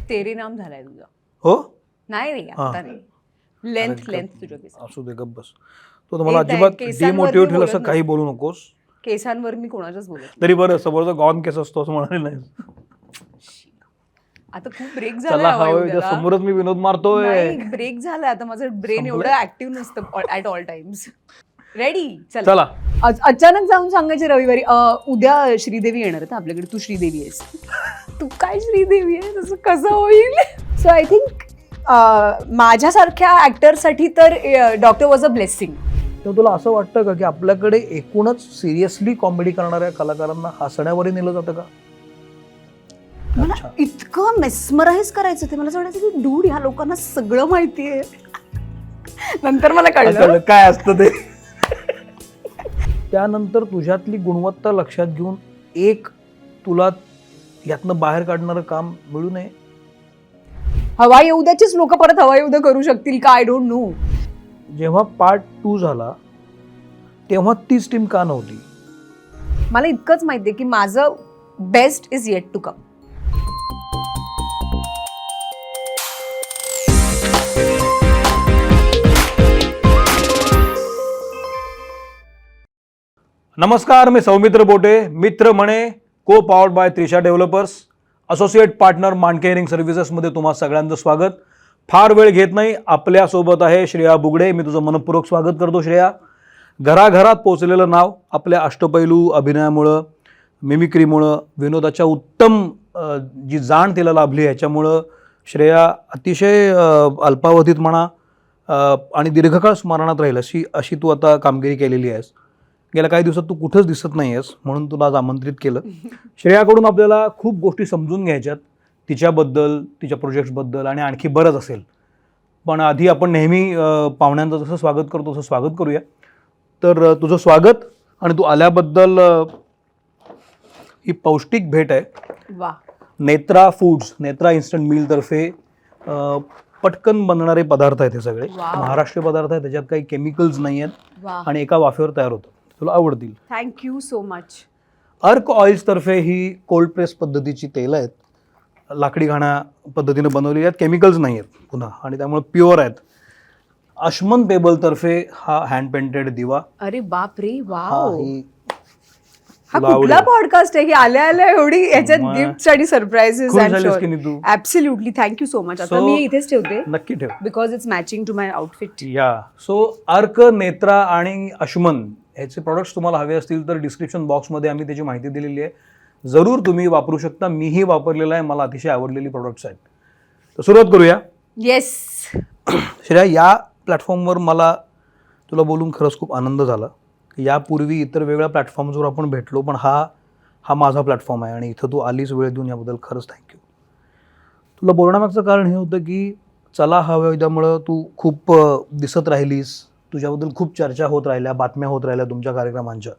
तेरे नाम झालाय तुझा. हो नाही रे आता नाही. लेंथ तुझ्या केस. असू दे गप्प बस. तो मला अजिबात डिमोटिवेट होईल असं काही बोलू नकोस. केसांवर मी कोणाच्याच बोलत तरी बरं समोरचा गॉन केस असतो असं म्हणाले नाही. आता खूप ब्रेक चला हवं झाला समोरच मी विनोद मारतोय. ब्रेक झाला आता माझं ब्रेन एवढं ऍक्टिव्ह नसतं ऍट ऑल टाइम्स. रेडी चला. अचानक जाऊन सांगायचे रविवारी उद्या श्रीदेवी येणार आहे आपल्याकडे, तू श्रीदेवी आहेस. तू काय श्रीदेवी आहे, तसं कसं होईल. सो आय थिंक माझ्यासारख्या ऍक्टरसाठी तर डॉक्टर वॉज अ ब्लेसिंग. तर तुला असं वाटतं का की आपल्याकडे एकूणच सिरियसली कॉमेडी करणाऱ्या कलाकारांना हसण्यावरही नेलं जातं का? मला इतकं मेस्मराईज करायचं ते. मला असं वाटायचं की डूड ह्या लोकांना सगळं माहितीये. नंतर मला कळलं काय असतं ते. त्यानंतर तुझ्यातली गुणवत्ता लक्षात घेऊन एक तुला यातनं बाहेर काढणारं काम मिळू नये. हवा येऊ द्याचीच लोक परत हवा येऊ द्या करू शकतील का, आय डोंट नो. जेव्हा पार्ट 2 झाला तेव्हा तीच टीम का नव्हती? मला इतकंच माहितीये की माझं best is yet to come. नमस्कार, मी Saumitra Bote. Mitra Mhane co powered by Trisha developers, associate partner Mandke hearing सर्व्हिसेसमध्ये तुम्हा सगळ्यांचं स्वागत. फार वेळ घेत नाही, आपल्यासोबत आहे श्रेया बुगडे. मी तुझं मनपूर्वक स्वागत करतो श्रेया. घराघरात पोचलेलं नाव आपल्या अष्टपैलू अभिनयामुळं, मिमिक्रीमुळं, विनोदाच्या उत्तम जी जाण तिला लाभली ह्याच्यामुळं श्रेया अतिशय अल्पावधीत म्हणा आणि दीर्घकाळ स्मरणात राहील अशी तू आता कामगिरी केलेली आहेस. गेल्या काही दिवसात तू कुठंच दिसत नाही आहेस, म्हणून तुला आज आमंत्रित केलं. श्रेयाकडून आपल्याला खूप गोष्टी समजून घ्यायच्यात, तिच्याबद्दल, तिच्या प्रोजेक्ट्सबद्दल आणि आणखी बरंच असेल. पण आधी आपण नेहमी पाहुण्यांचं जसं स्वागत करतो तसं स्वागत करूया. तर तुझं स्वागत आणि तू आल्याबद्दल. ही पौष्टिक भेट आहे. वा. नेत्रा फूड्स, नेत्रा इन्स्टंट मिलतर्फे पटकन बनणारे पदार्थ आहेत हे सगळे. महाराष्ट्रीय पदार्थ आहेत, त्याच्यात काही केमिकल्स नाही आहेत आणि एका वाफेवर तयार होतं. तुला आवडतील. Thank you so much. अर्क ऑइल्स तर्फे ही कोल्ड प्रेस पद्धतीची तेल आहेत, लाकडी घाण्या पद्धतीने बनवलेली आहेत, केमिकल्स नाही आहेत पुन्हा आणि त्यामुळे प्युअर आहेत. अश्मन टेबल तर्फे हा हँड पेंटेड दिवा. अरे बाप रे, वाव. हा तुला कुठला पॉडकास्ट आहे की आल्या आल्या एवढी याच्यात गिफ्ट आणि surprises. Absolutely, thank you so much. आता मी इथेच ठेवते, नक्की ठेव, because it's matching to my outfit. Yeah. So अर्क, नेत्रा आणि अश्मन ह्याचे प्रॉडक्ट्स तुम्हाला हवे असतील तर डिस्क्रिप्शन बॉक्समध्ये आम्ही त्याची माहिती दिलेली आहे. जरूर तुम्ही वापरू शकता. मीही वापरलेला आहे, मला अतिशय आवडलेली प्रॉडक्ट्स आहेत. तर सुरुवात करूया. येस श्रेया, या प्लॅटफॉर्मवर मला तुला बोलून खरंच खूप आनंद झाला. यापूर्वी इतर वेगळ्या प्लॅटफॉर्म्सवर आपण भेटलो, पण हा माझा प्लॅटफॉर्म आहे आणि इथं तू आलीच वेळ देऊन, याबद्दल खरंच थँक्यू. तुला बोलण्यामागचं कारण हे होतं की चला हव्या उद्यामुळं तू खूप दिसत राहिलीस, तुझ्याबद्दल खूप चर्चा होत राहिल्या, बातम्या होत राहिल्या तुमच्या कार्यक्रमांच्या.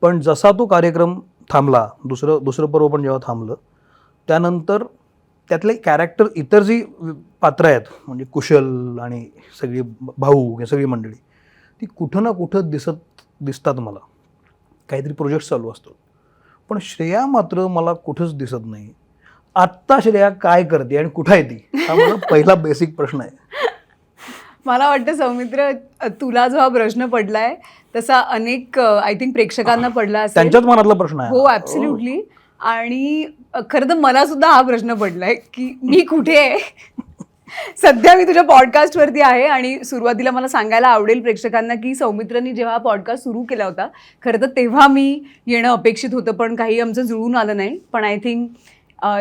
पण जसा तो कार्यक्रम थांबला, दुसरं पर्व पण जेव्हा थांबलं, त्यानंतर त्यातले कॅरेक्टर, इतर जी पात्र आहेत म्हणजे कुशल आणि सगळी भाऊ हे सगळी मंडळी, ती कुठं ना कुठं दिसतात मला. काहीतरी प्रोजेक्ट चालू असतो. पण श्रेया मात्र मला कुठंच दिसत नाही. आत्ता श्रेया काय करते आणि कुठं आहे ती, हा माझा पहिला बेसिक प्रश्न आहे. मला वाटतं सौमित्र, तुला जो हा प्रश्न पडलाय तसा अनेक आय थिंक प्रेक्षकांना पडला असेल. त्यांच्याच मनातला प्रश्न आहे. हो, ऍब्सोल्युटली. आणि खरं तर मला सुद्धा हा प्रश्न पडलाय की मी कुठे आहे. सध्या मी तुझ्या पॉडकास्टवरती आहे आणि सुरुवातीला मला सांगायला आवडेल प्रेक्षकांना की सौमित्रनी जेव्हा हा पॉडकास्ट सुरू केला होता, खरं तर तेव्हा मी येणं अपेक्षित होतं, पण काही आमचं जुळून आलं नाही. पण I think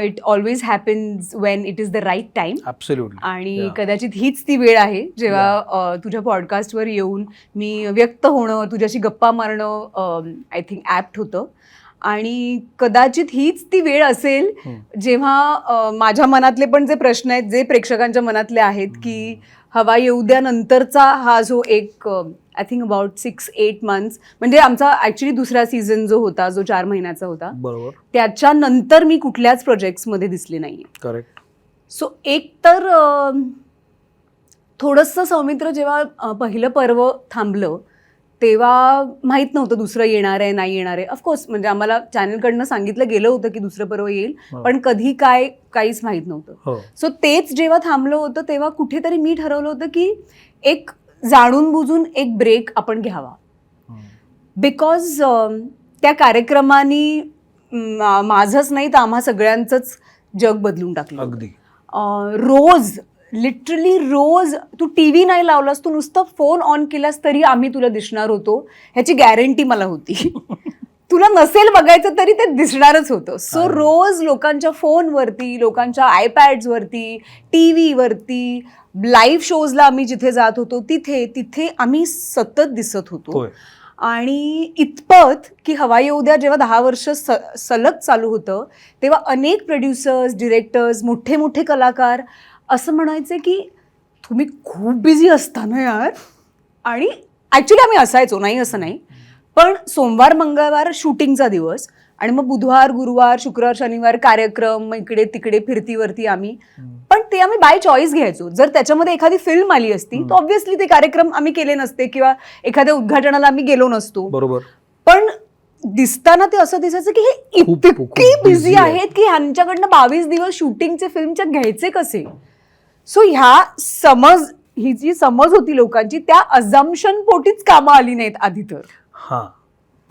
it always happens when it is the right time. Absolutely. आणि कदाचित हीच ती वेळ आहे जेव्हा तुझ्या पॉडकास्टवर येऊन मी व्यक्त होणं, तुझ्याशी गप्पा मारणं आय थिंक ॲप्ट होतं. आणि कदाचित हीच ती वेळ असेल जेव्हा माझ्या मनातले पण जे प्रश्न आहेत, जे प्रेक्षकांच्या मनातले आहेत की हवा येऊ द्या नंतरचा हा जो एक आय थिंक अबाउट 6-8 months, म्हणजे आमचा ॲक्च्युली दुसरा सीझन जो होता, जो 4 महिन्याचा होता, बरोबर, त्याच्यानंतर मी कुठल्याच प्रोजेक्ट्समध्ये दिसली नाही. करेक्ट. सो एक तर थोडंसं सौमित्र जेव्हा पहिलं पर्व थांबलं तेव्हा माहीत नव्हतं दुसरं येणार आहे नाही येणार आहे. ऑफकोर्स म्हणजे आम्हाला चॅनलकडनं सांगितलं गेलं होतं की दुसरं पर्व येईल, हो. पण कधी काय काहीच माहीत नव्हतं. हो सो तेच जेव्हा थांबलं होतं तेव्हा कुठेतरी मी ठरवलं होतं की एक जाणून बुजून एक ब्रेक आपण घ्यावा. बिकॉज त्या कार्यक्रमाने माझंच नाही तर आम्हा सगळ्यांचंच जग बदलून टाकलं. अगदी रोज लिटरली रोज तू टीव्ही नाही लावलास, तू नुसतं फोन ऑन केलास तरी आम्ही तुला दिसणार होतो ह्याची गॅरंटी मला होती. तुला नसेल बघायचं तरी ते दिसणारच होतं. सो रोज लोकांच्या फोनवरती, लोकांच्या आयपॅड्सवरती, टी व्हीवरती, लाईव्ह शोजला आम्ही जिथे जात होतो तिथे तिथे आम्ही सतत दिसत होतो. होय. आणि इतपत की हवा येऊ द्या जेव्हा 10 वर्ष सलग चालू होतं तेव्हा अनेक प्रोड्युसर्स, डिरेक्टर्स, मोठे मोठे कलाकार असं म्हणायचे की तुम्ही खूप बिझी असता ना यार. आणि ॲक्च्युली आम्ही असायचो, नाही असं नाही, पण सोमवार मंगळवार शूटिंगचा दिवस आणि मग बुधवार गुरुवार शुक्रवार शनिवार कार्यक्रम, मग इकडे तिकडे फिरतीवरती आम्ही. पण ते आम्ही बाय चॉईस घ्यायचो. जर त्याच्यामध्ये एखादी फिल्म आली असती तर ऑब्व्हियसली ते कार्यक्रम आम्ही केले नसते किंवा एखाद्या उद्घाटनाला आम्ही गेलो नसतो. बरोबर. पण दिसताना ते असं दिसायचं की हे खूप इतके बिझी busy आहेत की ह्यांच्याकडनं 22 दिवस शूटिंगचे फिल्मच्या घ्यायचे कसे. सो ही जी समज होती लोकांची त्या अझम्पशन पोटीच कामं आली नाहीत आधी. तर हा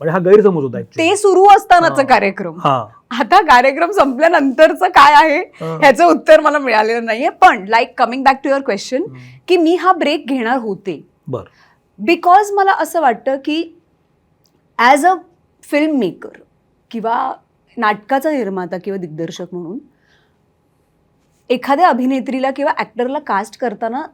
म्हणजे हा गैरसमज होता actually. ते सुरू असतानाचा कार्यक्रम. हा आता कार्यक्रम संपल्यानंतरचं काय आहे ह्याचं उत्तर मला मिळालेलं नाहीये. पण like coming back to your question की मी हा ब्रेक घेणार होते बर. बिकॉज मला असं वाटतं की ॲज अ फिल्म मेकर किंवा नाटकाचा निर्माता किंवा दिग्दर्शक म्हणून एखाद्या अभिनेत्रीला किंवा ॲक्टरला कास्ट करताना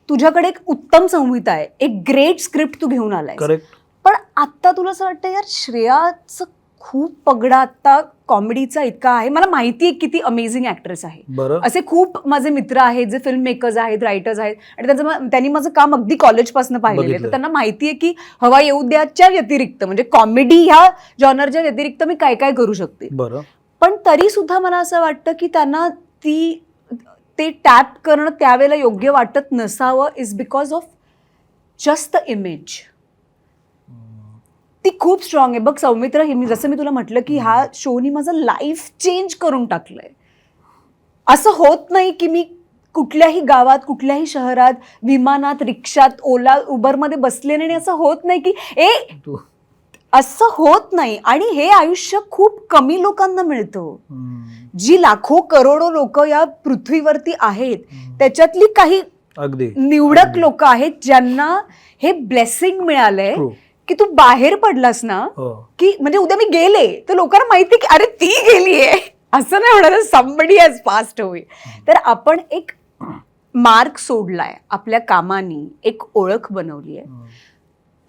तुझ्याकडे एक उत्तम संहिता आहे, एक ग्रेट स्क्रिप्ट तू घेऊन आलाय. करेक्ट. पण आत्ता तुला असं वाटतं यार श्रेयाचं खूप पगडा आत्ता कॉमेडीचा इतका आहे. मला माहिती आहे किती अमेझिंग ॲक्ट्रेस आहे. बरं. असे खूप माझे मित्र आहेत जे फिल्म मेकर्स आहेत, रायटर्स आहेत आणि त्यांनी माझं काम अगदी कॉलेजपासून पाहिलेलं आहे. तर त्यांना माहिती आहे की हवा येऊ द्याच्या व्यतिरिक्त म्हणजे कॉमेडी ह्या जॉनरच्या व्यतिरिक्त मी काय काय करू शकते. बरं. पण तरी सुद्धा मला असं वाटतं की त्यांना ते टॅप करणं त्यावेळेला योग्य वाटत नसावं is because of just the image. ती खूप स्ट्रॉंग आहे. बघ सौमित्र, जसं मी तुला म्हटलं की ह्या शोनी माझं लाईफ चेंज करून टाकलंय. असं होत नाही की मी कुठल्याही गावात, कुठल्याही शहरात, विमानात, रिक्षात, ओला उबरमध्ये बसले नाही, असं होत नाही की असं होत नाही. आणि हे आयुष्य खूप कमी लोकांना मिळतं. जी लाखो करोडो लोक या पृथ्वीवरती आहेत त्याच्यातली काही अगदी निवडक लोक आहेत ज्यांना हे ब्लेसिंग मिळालंय की तू बाहेर पडलास ना की म्हणजे उद्या मी गेले तर लोकांना माहिती की अरे ती गेलीये, असं नाही होणार समबडी हॅज पास्ड अवे. तर आपण एक मार्क सोडलाय आपल्या कामानी, एक ओळख बनवली आहे.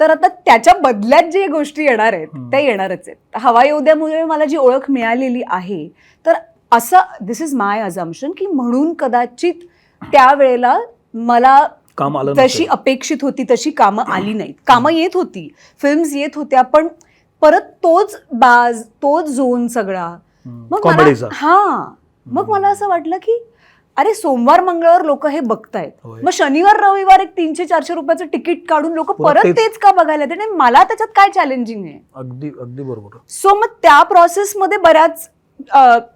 तर आता त्याच्या बदल्यात जे गोष्टी येणार आहेत त्या येणारच आहेत. हवा येऊ द्यामुळे मला जी ओळख मिळालेली आहे तर असं दिस इज माय अझम्पशन की म्हणून कदाचित त्यावेळेला मला जशी अपेक्षित होती तशी कामं आली नाहीत. कामं येत होती, फिल्म्स येत होत्या, पण परत तोच झोन सगळा. मग मला असं वाटलं की अरे सोमवार मंगळवार लोक हे बघतायत, मग शनिवार रविवार एक 300-400 रुपयाचं तिकीट काढून लोक परत तेच का बघायला येते. नाही, मला त्याच्यात काय चॅलेंजिंग आहे. अगदी अगदी बरोबर. सो मग त्या प्रोसेसमध्ये बऱ्याच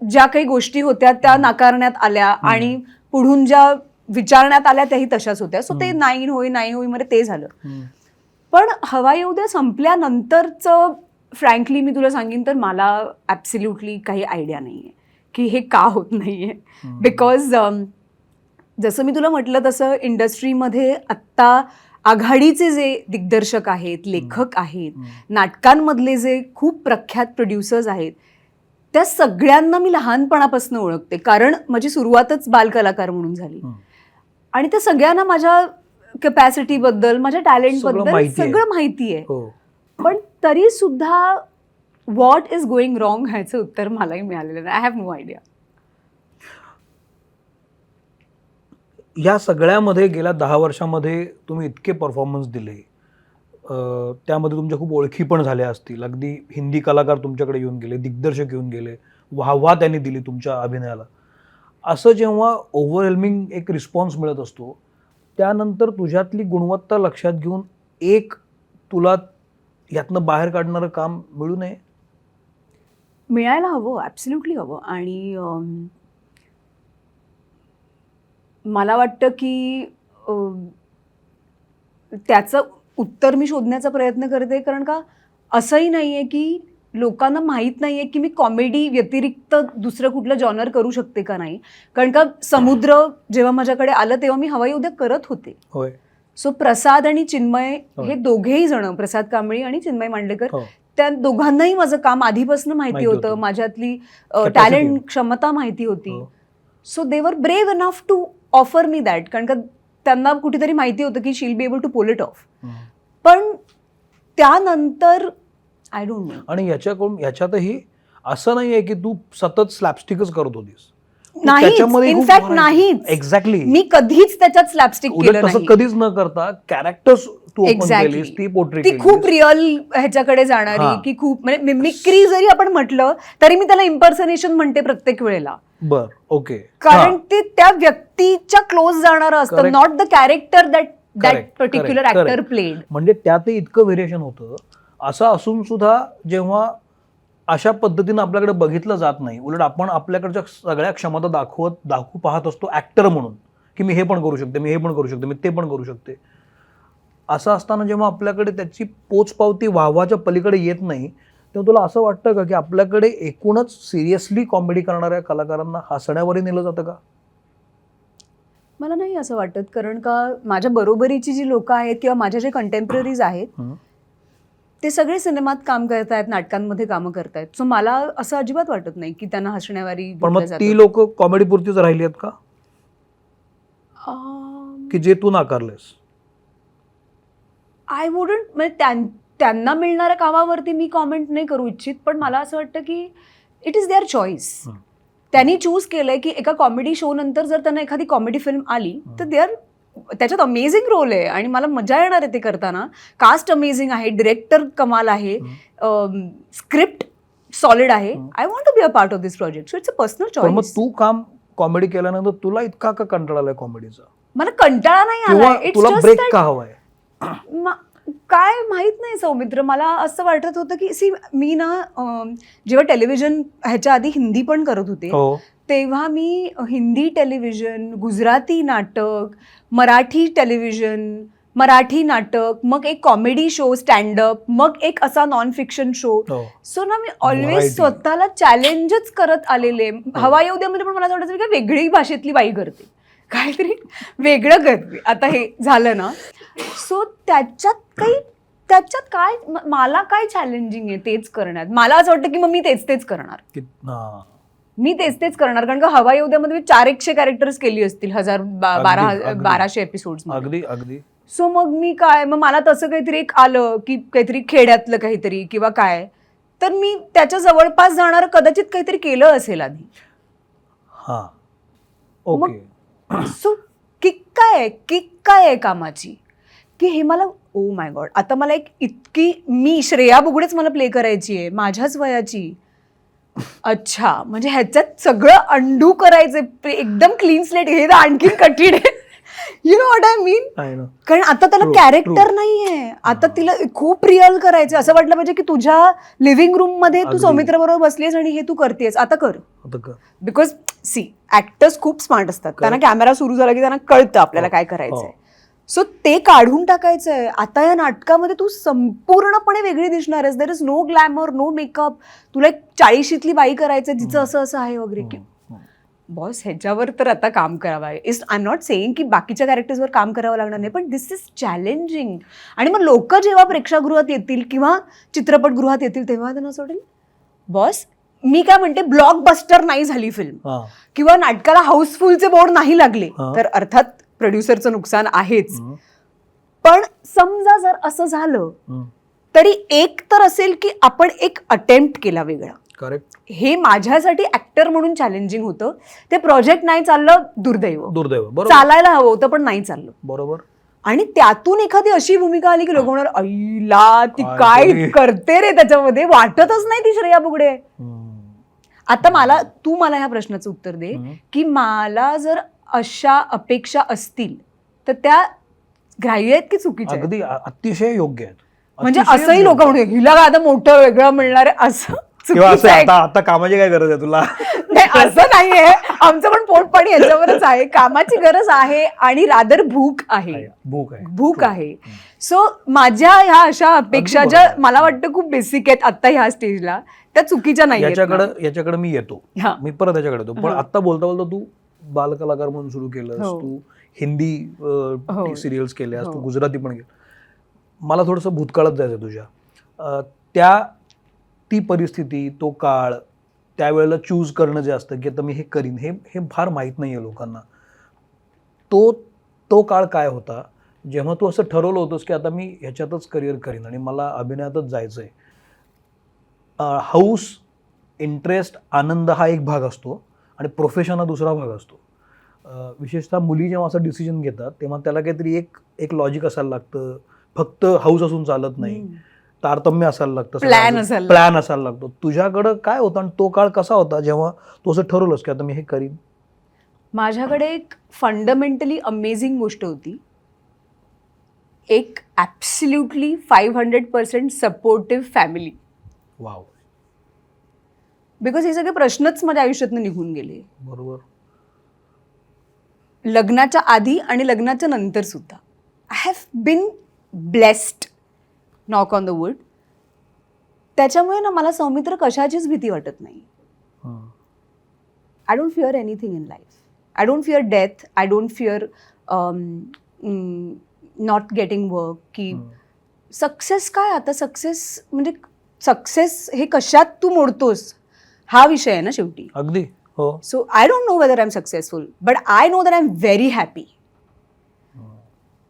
ज्या काही गोष्टी होत्या त्या नाकारण्यात आल्या आणि पुढून ज्या विचारण्यात आल्या त्याही तशाच होत्या. सो ते नाही होई मध्ये ते झालं. पण हवा येऊ द्या संपल्यानंतरचं फ्रँकली मी तुला सांगेन तर मला ॲब्सल्युटली काही आयडिया नाहीये की हे का होत नाहीये. बिकॉज जसं मी तुला म्हटलं तसं इंडस्ट्रीमध्ये आत्ता आघाडीचे जे दिग्दर्शक आहेत, लेखक आहेत, नाटकांमधले जे खूप प्रख्यात प्रोड्युसर्स आहेत त्या सगळ्यांना मी लहानपणापासून ओळखते. कारण माझी सुरुवातच बालकलाकार म्हणून झाली आणि त्या सगळ्यांना माझ्या कॅपॅसिटीबद्दल, माझ्या टॅलेंटबद्दल सगळं माहिती आहे. पण तरी सुद्धा व्हॉट इज गोइंग रॉंग ह्याचं उत्तर मलाही मिळालेलं नाही. I have no idea. या सगळ्यामध्ये गेल्या 10 वर्षामध्ये तुम्ही इतके परफॉर्मन्स दिले, त्यामध्ये तुमच्या खूप ओळखी पण झाल्या असतील. अगदी हिंदी कलाकार तुमच्याकडे येऊन गेले, दिग्दर्शक येऊन गेले, वाहवा त्यांनी दिली तुमच्या अभिनयाला. असं जेव्हा ओव्हरवेल्मिंग एक रिस्पॉन्स मिळत असतो त्यानंतर तुझ्यातली गुणवत्ता लक्षात घेऊन एक तुला यातनं बाहेर काढणारं काम मिळू नये? मिळायला हवं, ॲब्सल्युटली हवं. आणि मला वाटतं की त्याचं उत्तर मी शोधण्याचा प्रयत्न करते, कारण का असंही नाही आहे की लोकांना माहीत नाही आहे की मी कॉमेडी व्यतिरिक्त दुसरं कुठलं जॉनर करू शकते का नाही. कारण का समुद्र जेव्हा माझ्याकडे आलं तेव्हा मी हवाई उद्या करत होते. होय. सो प्रसाद आणि चिन्मय होय. हे दोघेही जण, प्रसाद कांबळी आणि चिन्मय मांडलेकर, हो. त्या दोघांनाही माझं काम आधीपासून माहिती माहिती होतं, होतं. माझ्यातली Capacity. टॅलेंट, क्षमता माहिती होती. हो. So they were brave enough to offer me that, कारण का त्यांना कुठेतरी माहिती होतं की she will be able to pull it off. पण त्यानंतर आय डोंट नो. आणि याच्यातही असं नाहीये की तू सतत स्लॅपस्टिकच करत होतीस. नाहीच, इनफॅक्ट नाहीच. एक्झॅक्टली. मी कधीच त्याच्यात स्लॅपस्टिक केलं तसं नाही. कधीच न करता कॅरेक्टर्स तू ओपन Exactly. केलीस, ती पोर्ट्रे ती खूप रिअल ह्याच्याकडे जाणारी, हां. की खूप म्हणजे मिमिक्री जरी आपण म्हटलं तरी मी त्याला इम्पर्सनेशन म्हणते प्रत्येक वेळेला, बर. ओके. कारण ते त्या व्यक्तीच्या क्लोज जाणारं असतं, Correct. Not the character that Correct, particular correct, actor correct. Played. म्हणजे त्यातही इतकं व्हेरिएशन होतं. असं असून सुद्धा जेव्हा अशा पद्धतीनं आपल्याकडे बघितलं जात नाही, उलट आपण आपल्याकडच्या सगळ्या क्षमता दाखवू पाहत असतो ऍक्टर म्हणून, की मी हे पण करू शकते, मी हे पण करू शकते, मी ते पण करू शकते. असं असताना जेव्हा आपल्याकडे त्याची पोचपावती वाहवाच्या पलीकडे येत नाही, तेव्हा तुला असं वाटतं का की आपल्याकडे एकूणच सिरियसली कॉमेडी करणाऱ्या कलाकारांना हसण्यावरही नेलं जातं का? मला नाही असं वाटत, कारण का माझ्या बरोबरीची जी लोक आहेत किंवा माझ्या जे कंटेम्पररीज आहेत ते सगळे सिनेमात काम करतायत, नाटकांमध्ये कामं करतायत. सो मला असं अजिबात वाटत नाही की त्यांना हसण्यावारी पण मग ती लोक कॉमेडी पुरतीच राहिली आहेत का, की जे तू नाकारलेस? आय वुडंट, म्हणजे त्यांना मिळणाऱ्या कामावरती मी कॉमेंट नाही करू इच्छित, पण मला असं वाटतं की इट इज देअर चॉईस. त्यांनी चूज केलंय की एका कॉमेडी शो नंतर जर त्यांना एखादी कॉमेडी फिल्म आली तर त्याच्यात अमेझिंग रोल आहे आणि मला मजा येणार आहे ते करताना. कास्ट अमेझिंग आहे, डिरेक्टर कमाल आहे, स्क्रिप्ट सॉलिड आहे. I want to be a part of this project. So it's a personal पण मग चॉईस. तू काम कॉमेडी केल्यानंतर तुला इतका का कंटाळा आलाय कॉमेडीचा, मला कंटाळा नाही किंवा आला. तुला ब्रेक का हवाय? काय माहित नाही सौमित्र, मला असं वाटत होतं की मी ना जेव्हा टेलिव्हिजन ह्याच्या आधी हिंदी पण करत होते, हो. तेव्हा मी हिंदी टेलिव्हिजन, गुजराती नाटक, मराठी टेलिव्हिजन, मराठी नाटक, मग एक कॉमेडी शो स्टँडअप, मग एक असा नॉन फिक्शन शो. हो. सो ना मी ऑलवेज Variety. स्वतःला चॅलेंजच करत आलेले. हवाई उद्यामध्ये पण मला असं वाटायचं की वेगळी भाषेतली बाई करते, काहीतरी वेगळं करते. आता हे झालं ना, सो त्याच्यात काय मला काय चॅलेंजिंग आहे तेच करण्यात. मला असं वाटतं की मग मी तेच करणार. मी तेच करणार, कारण का हवाई उद्यामध्ये मी 400 कॅरेक्टर्स केली असतील, 1200 एपिसोड्स. अगदी. सो मग मी मग मला तसं काहीतरी एक आलं की काहीतरी खेड्यातलं काहीतरी किंवा काय, तर मी त्याच्या जवळपास जाणार कदाचित काहीतरी केलं असेल आधी. हा. ओके. सो किक काय आहे कामाची, की हे मला ओ माय गॉड, आता मला मी श्रेया बुगडेच मला प्ले करायची आहे माझ्याच वयाची. अच्छा, म्हणजे ह्याच्यात सगळं अंडू करायचं, एकदम क्लीन स्लेट. हे तर आणखी कठीण आहे. You know what I mean. कारण आता त्याला कॅरेक्टर नाहीये, आता तिला खूप रिअल करायचं. असं वाटलं पाहिजे की तुझ्या लिव्हिंग रूम मध्ये तू सौमित्र बरोबर बसलीस आणि हे तू करतेस, आता कर. बिकॉज ऍक्टर्स खूप स्मार्ट असतात, त्यांना कॅमेरा सुरू झाला की त्यांना कळतं आपल्याला काय करायचंय. सो ते काढून टाकायचंय. आता या नाटकामध्ये तू संपूर्णपणे वेगळी दिसणार आहेस. There is no glamour, no makeup. तुला एक 40शीतली बाई करायचं जिचं असं आहे वगैरे. की बॉस ह्याच्यावर तर आता काम करावं आहे. आय एम नॉट सेईंग की बाकीच्या कॅरेक्टर्सवर काम करावं लागणार नाही, पण दिस इज चॅलेंजिंग. आणि मग लोक जेव्हा प्रेक्षागृहात येतील किंवा चित्रपटगृहात येतील तेव्हा त्यांना असं वाटेल, बॉस मी काय म्हणते, ब्लॉकबस्टर नाही झाली फिल्म किंवा नाटकाला हाऊसफुलचे बोर्ड नाही लागले तर अर्थात प्रोड्युसरचं नुकसान आहेच. पण समजा जर असं झालं तरी एक तर असेल की आपण एक अटेम्प्ट केला वेगळा. करेक्ट. हे माझ्यासाठी ऍक्टर म्हणून चॅलेंजिंग होतं. ते प्रोजेक्ट नाही चाललं, दुर्दैव. चालायला हवं होतं पण नाही चाललं. बरोबर. आणि त्यातून एखादी अशी भूमिका आली की लोक म्हणणार, आईला ती काय करते रे, त्याच्यामध्ये वाटतच नाही ती श्रेया बुगडे. आता तू मला ह्या प्रश्नाचं उत्तर दे की मला जर अशा अपेक्षा असतील तर त्या ग्राह्य आहेत की चुकीच्या? अगदी अतिशय योग्य आहेत. म्हणजे अतिशय असंही लोक म्हणतात हिला काय आता मोठं वेगळं मिळणार आहे असं किंवा असं चुकीचं आहे. आता कामाची काय गरज आहे तुला? नाही असं नाहीये, आमचं पण पोटपाणी याच्यावरच आहे. कामाची गरज आहे आणि रादर भूक आहे, भूक आहे. भूक आहे. सो माझ्या ह्या अशा अपेक्षा अगदी ज्या बरोबर. मला वाटतं खूप बेसिक आहेत आता ह्या स्टेजला, त्या चुकीच्या नाही याच्याकडे मी येतो, हा. मी परत याच्याकडे येतो. पण हा. आता बोलता बोलता तू बालकलाकार म्हणून सुरू केलंस, हो. तू हिंदी हो. सिरियल्स केल्यास, तू हो. गुजराती पण केलं. मला थोडंसं भूतकाळात जायचं तुझ्या. ती परिस्थिती, तो काळ, त्यावेळेला चूज करणं जे असतं की आता मी हे करीन, हे फार माहीत नाही आहे लोकांना. तो काळ काय होता जेव्हा तू असं ठरवलं होतंस की आता मी ह्याच्यातच करिअर करीन आणि मला अभिनयातच जायचं आहे? हौस, इंटरेस्ट, आनंद हा एक भाग असतो आणि प्रोफेशन हा दुसरा भाग असतो. विशेषतः मुली जेव्हा असं डिसिजन घेतात तेव्हा त्याला काहीतरी एक लॉजिक असायला लागतं. फक्त हौस असून चालत नाही, तारतम्य असायला लागतं, प्लॅन असायला लागतो. तुझ्याकडं काय होतं आणि तो काळ कसा होता जेव्हा तू असं ठरवलंस की आता मी हे करीन? माझ्याकडे एक फंडामेंटली अमेझिंग गोष्ट होती. एक absolutely 500% supportive family. Wow. Because हे सगळे प्रश्नच माझ्या आयुष्यातनं निघून गेले, बरोबर. लग्नाच्या आधी आणि लग्नाच्या नंतर सुद्धा. I have been blessed, knock on the wood. त्याच्यामुळे ना मला सौमित्र कशाचीच भीती वाटत नाही. I don't fear anything in life. I don't fear death. I don't fear not getting work. की सक्सेस काय, आता सक्सेस म्हणजे सक्सेस हे कशात तू मोडतोस हा विषय आहे ना शेवटी. अगदी. हो. So I don't know whether I am successful, but I know that I am very happy.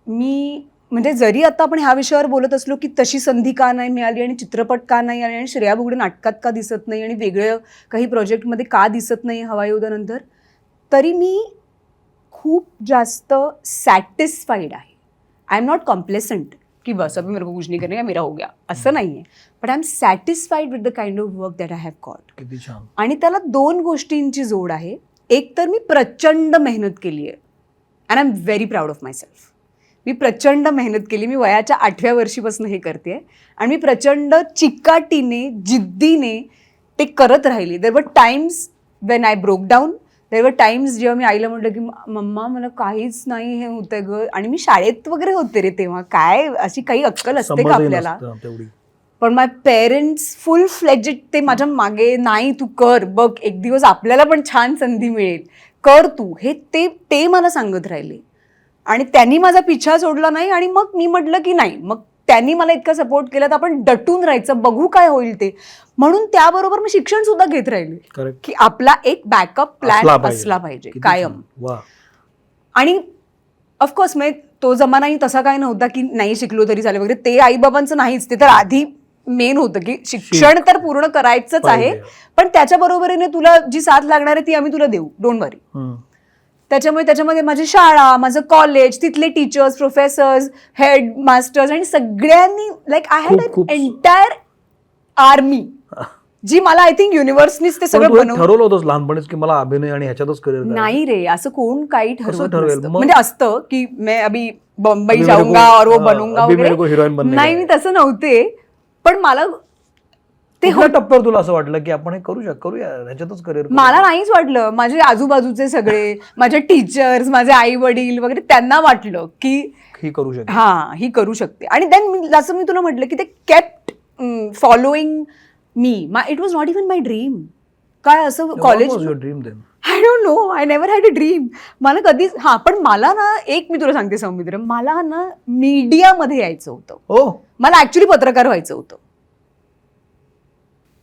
मी म्हणजे जरी आता आपण ह्या विषयावर बोलत असलो की तशी संधी का नाही मिळाली आणि चित्रपट का नाही आले आणि श्रेया बुगडे नाटकात का दिसत नाही आणि वेगळं काही प्रोजेक्टमध्ये का दिसत नाही हवा योद्धानंतर, तरी मी खूप जास्त सॅटिस्फाईड आहे. आय एम नॉट कॉम्प्लेसंट की बस अभी मेरे को कुछ नहीं करने का, मेरा हो गया, असं नाही आहे. But I am satisfied with the kind of work that I have got. किती छान. आणि त्याला 2 गोष्टींची जोड आहे. एक तर मी प्रचंड मेहनत केली आहे and I am very proud of myself. मी प्रचंड मेहनत केली. मी वयाच्या 8व्या वर्षीपासून हे करते आणि मी प्रचंड चिकाटीने, जिद्दीने ते करत राहिली. There were times when I broke down. There were times जेव्हा मी आईला म्हटलं की मम्मा मला काहीच नाही हे होतंय ग. आणि मी शाळेत वगैरे होते रे तेव्हा, काय अशी काही अक्कल असते का आपल्याला. पण माय पेरेंट्स फुल फ्लेजेड ते माझ्या मागे, नाही तू कर, बघ एक दिवस आपल्याला पण छान संधी मिळेल, कर तू हे, ते मला सांगत राहिले. आणि त्यांनी माझा पिछा सोडला नाही. आणि मग मी म्हटलं की नाही, मग त्यांनी मला इतका सपोर्ट केला तर आपण डटून राहायचं, बघू काय होईल ते. म्हणून त्याबरोबर मी शिक्षण सुद्धा घेत राहिले की आपला एक बॅकअप प्लॅन असला पाहिजे कायम. आणि ऑफकोर्स म्हणजे तो जमानाही तसा काय नव्हता की नाही शिकलो तरी चालेल वगैरे, ते आईबाबांचं नाहीच. ते तर आधी मेन होतं की शिक्षण तर पूर्ण करायचंच आहे, पण त्याच्या बरोबरीने तुला जी साथ लागणार आहे ती आम्ही तुला देऊ, डोंट वरी. त्याच्यामध्ये माझी शाळा, माझं कॉलेज, तिथले टीचर्स, प्रोफेसर्स, हेड मास्टर्स आणि सगळ्यांनी like I had an entire army जी मला आय थिंक युनिव्हर्सनीच ते सगळं बनवलं. ठरवलं होतं लहानपणीच की मला अभिनय आणि ह्याच्यातच करिअर नाही रे, असं कोण काही ठरवत ठरवेल? नसतं. म्हणजे असतं की मैं अभी बॉम्बई जाऊंगा और वो बनूंगा वगैरे. नाही, मी तसं नव्हते. पण मला ते टप्प्यावर तुला असं वाटलं की आपण हे करूया ह्याच्यातच करिअर? मला नाहीच वाटलं. माझे आजूबाजूचे सगळे, माझे टीचर्स, माझे आई वडील वगैरे, त्यांना वाटलं की ही करू शकते, हा ही करू शकते. आणि देन जसं मी तुला म्हटलं की ते kept following me. It was not even my dream. काय असं college, I don't no, I never had a dream. मला कधीच. हा, पण मला ना एक मी तुला सांगते सौमित्र, मला ना मीडियामध्ये यायचं होतं. मला ऍक्च्युली पत्रकार व्हायचं होतं.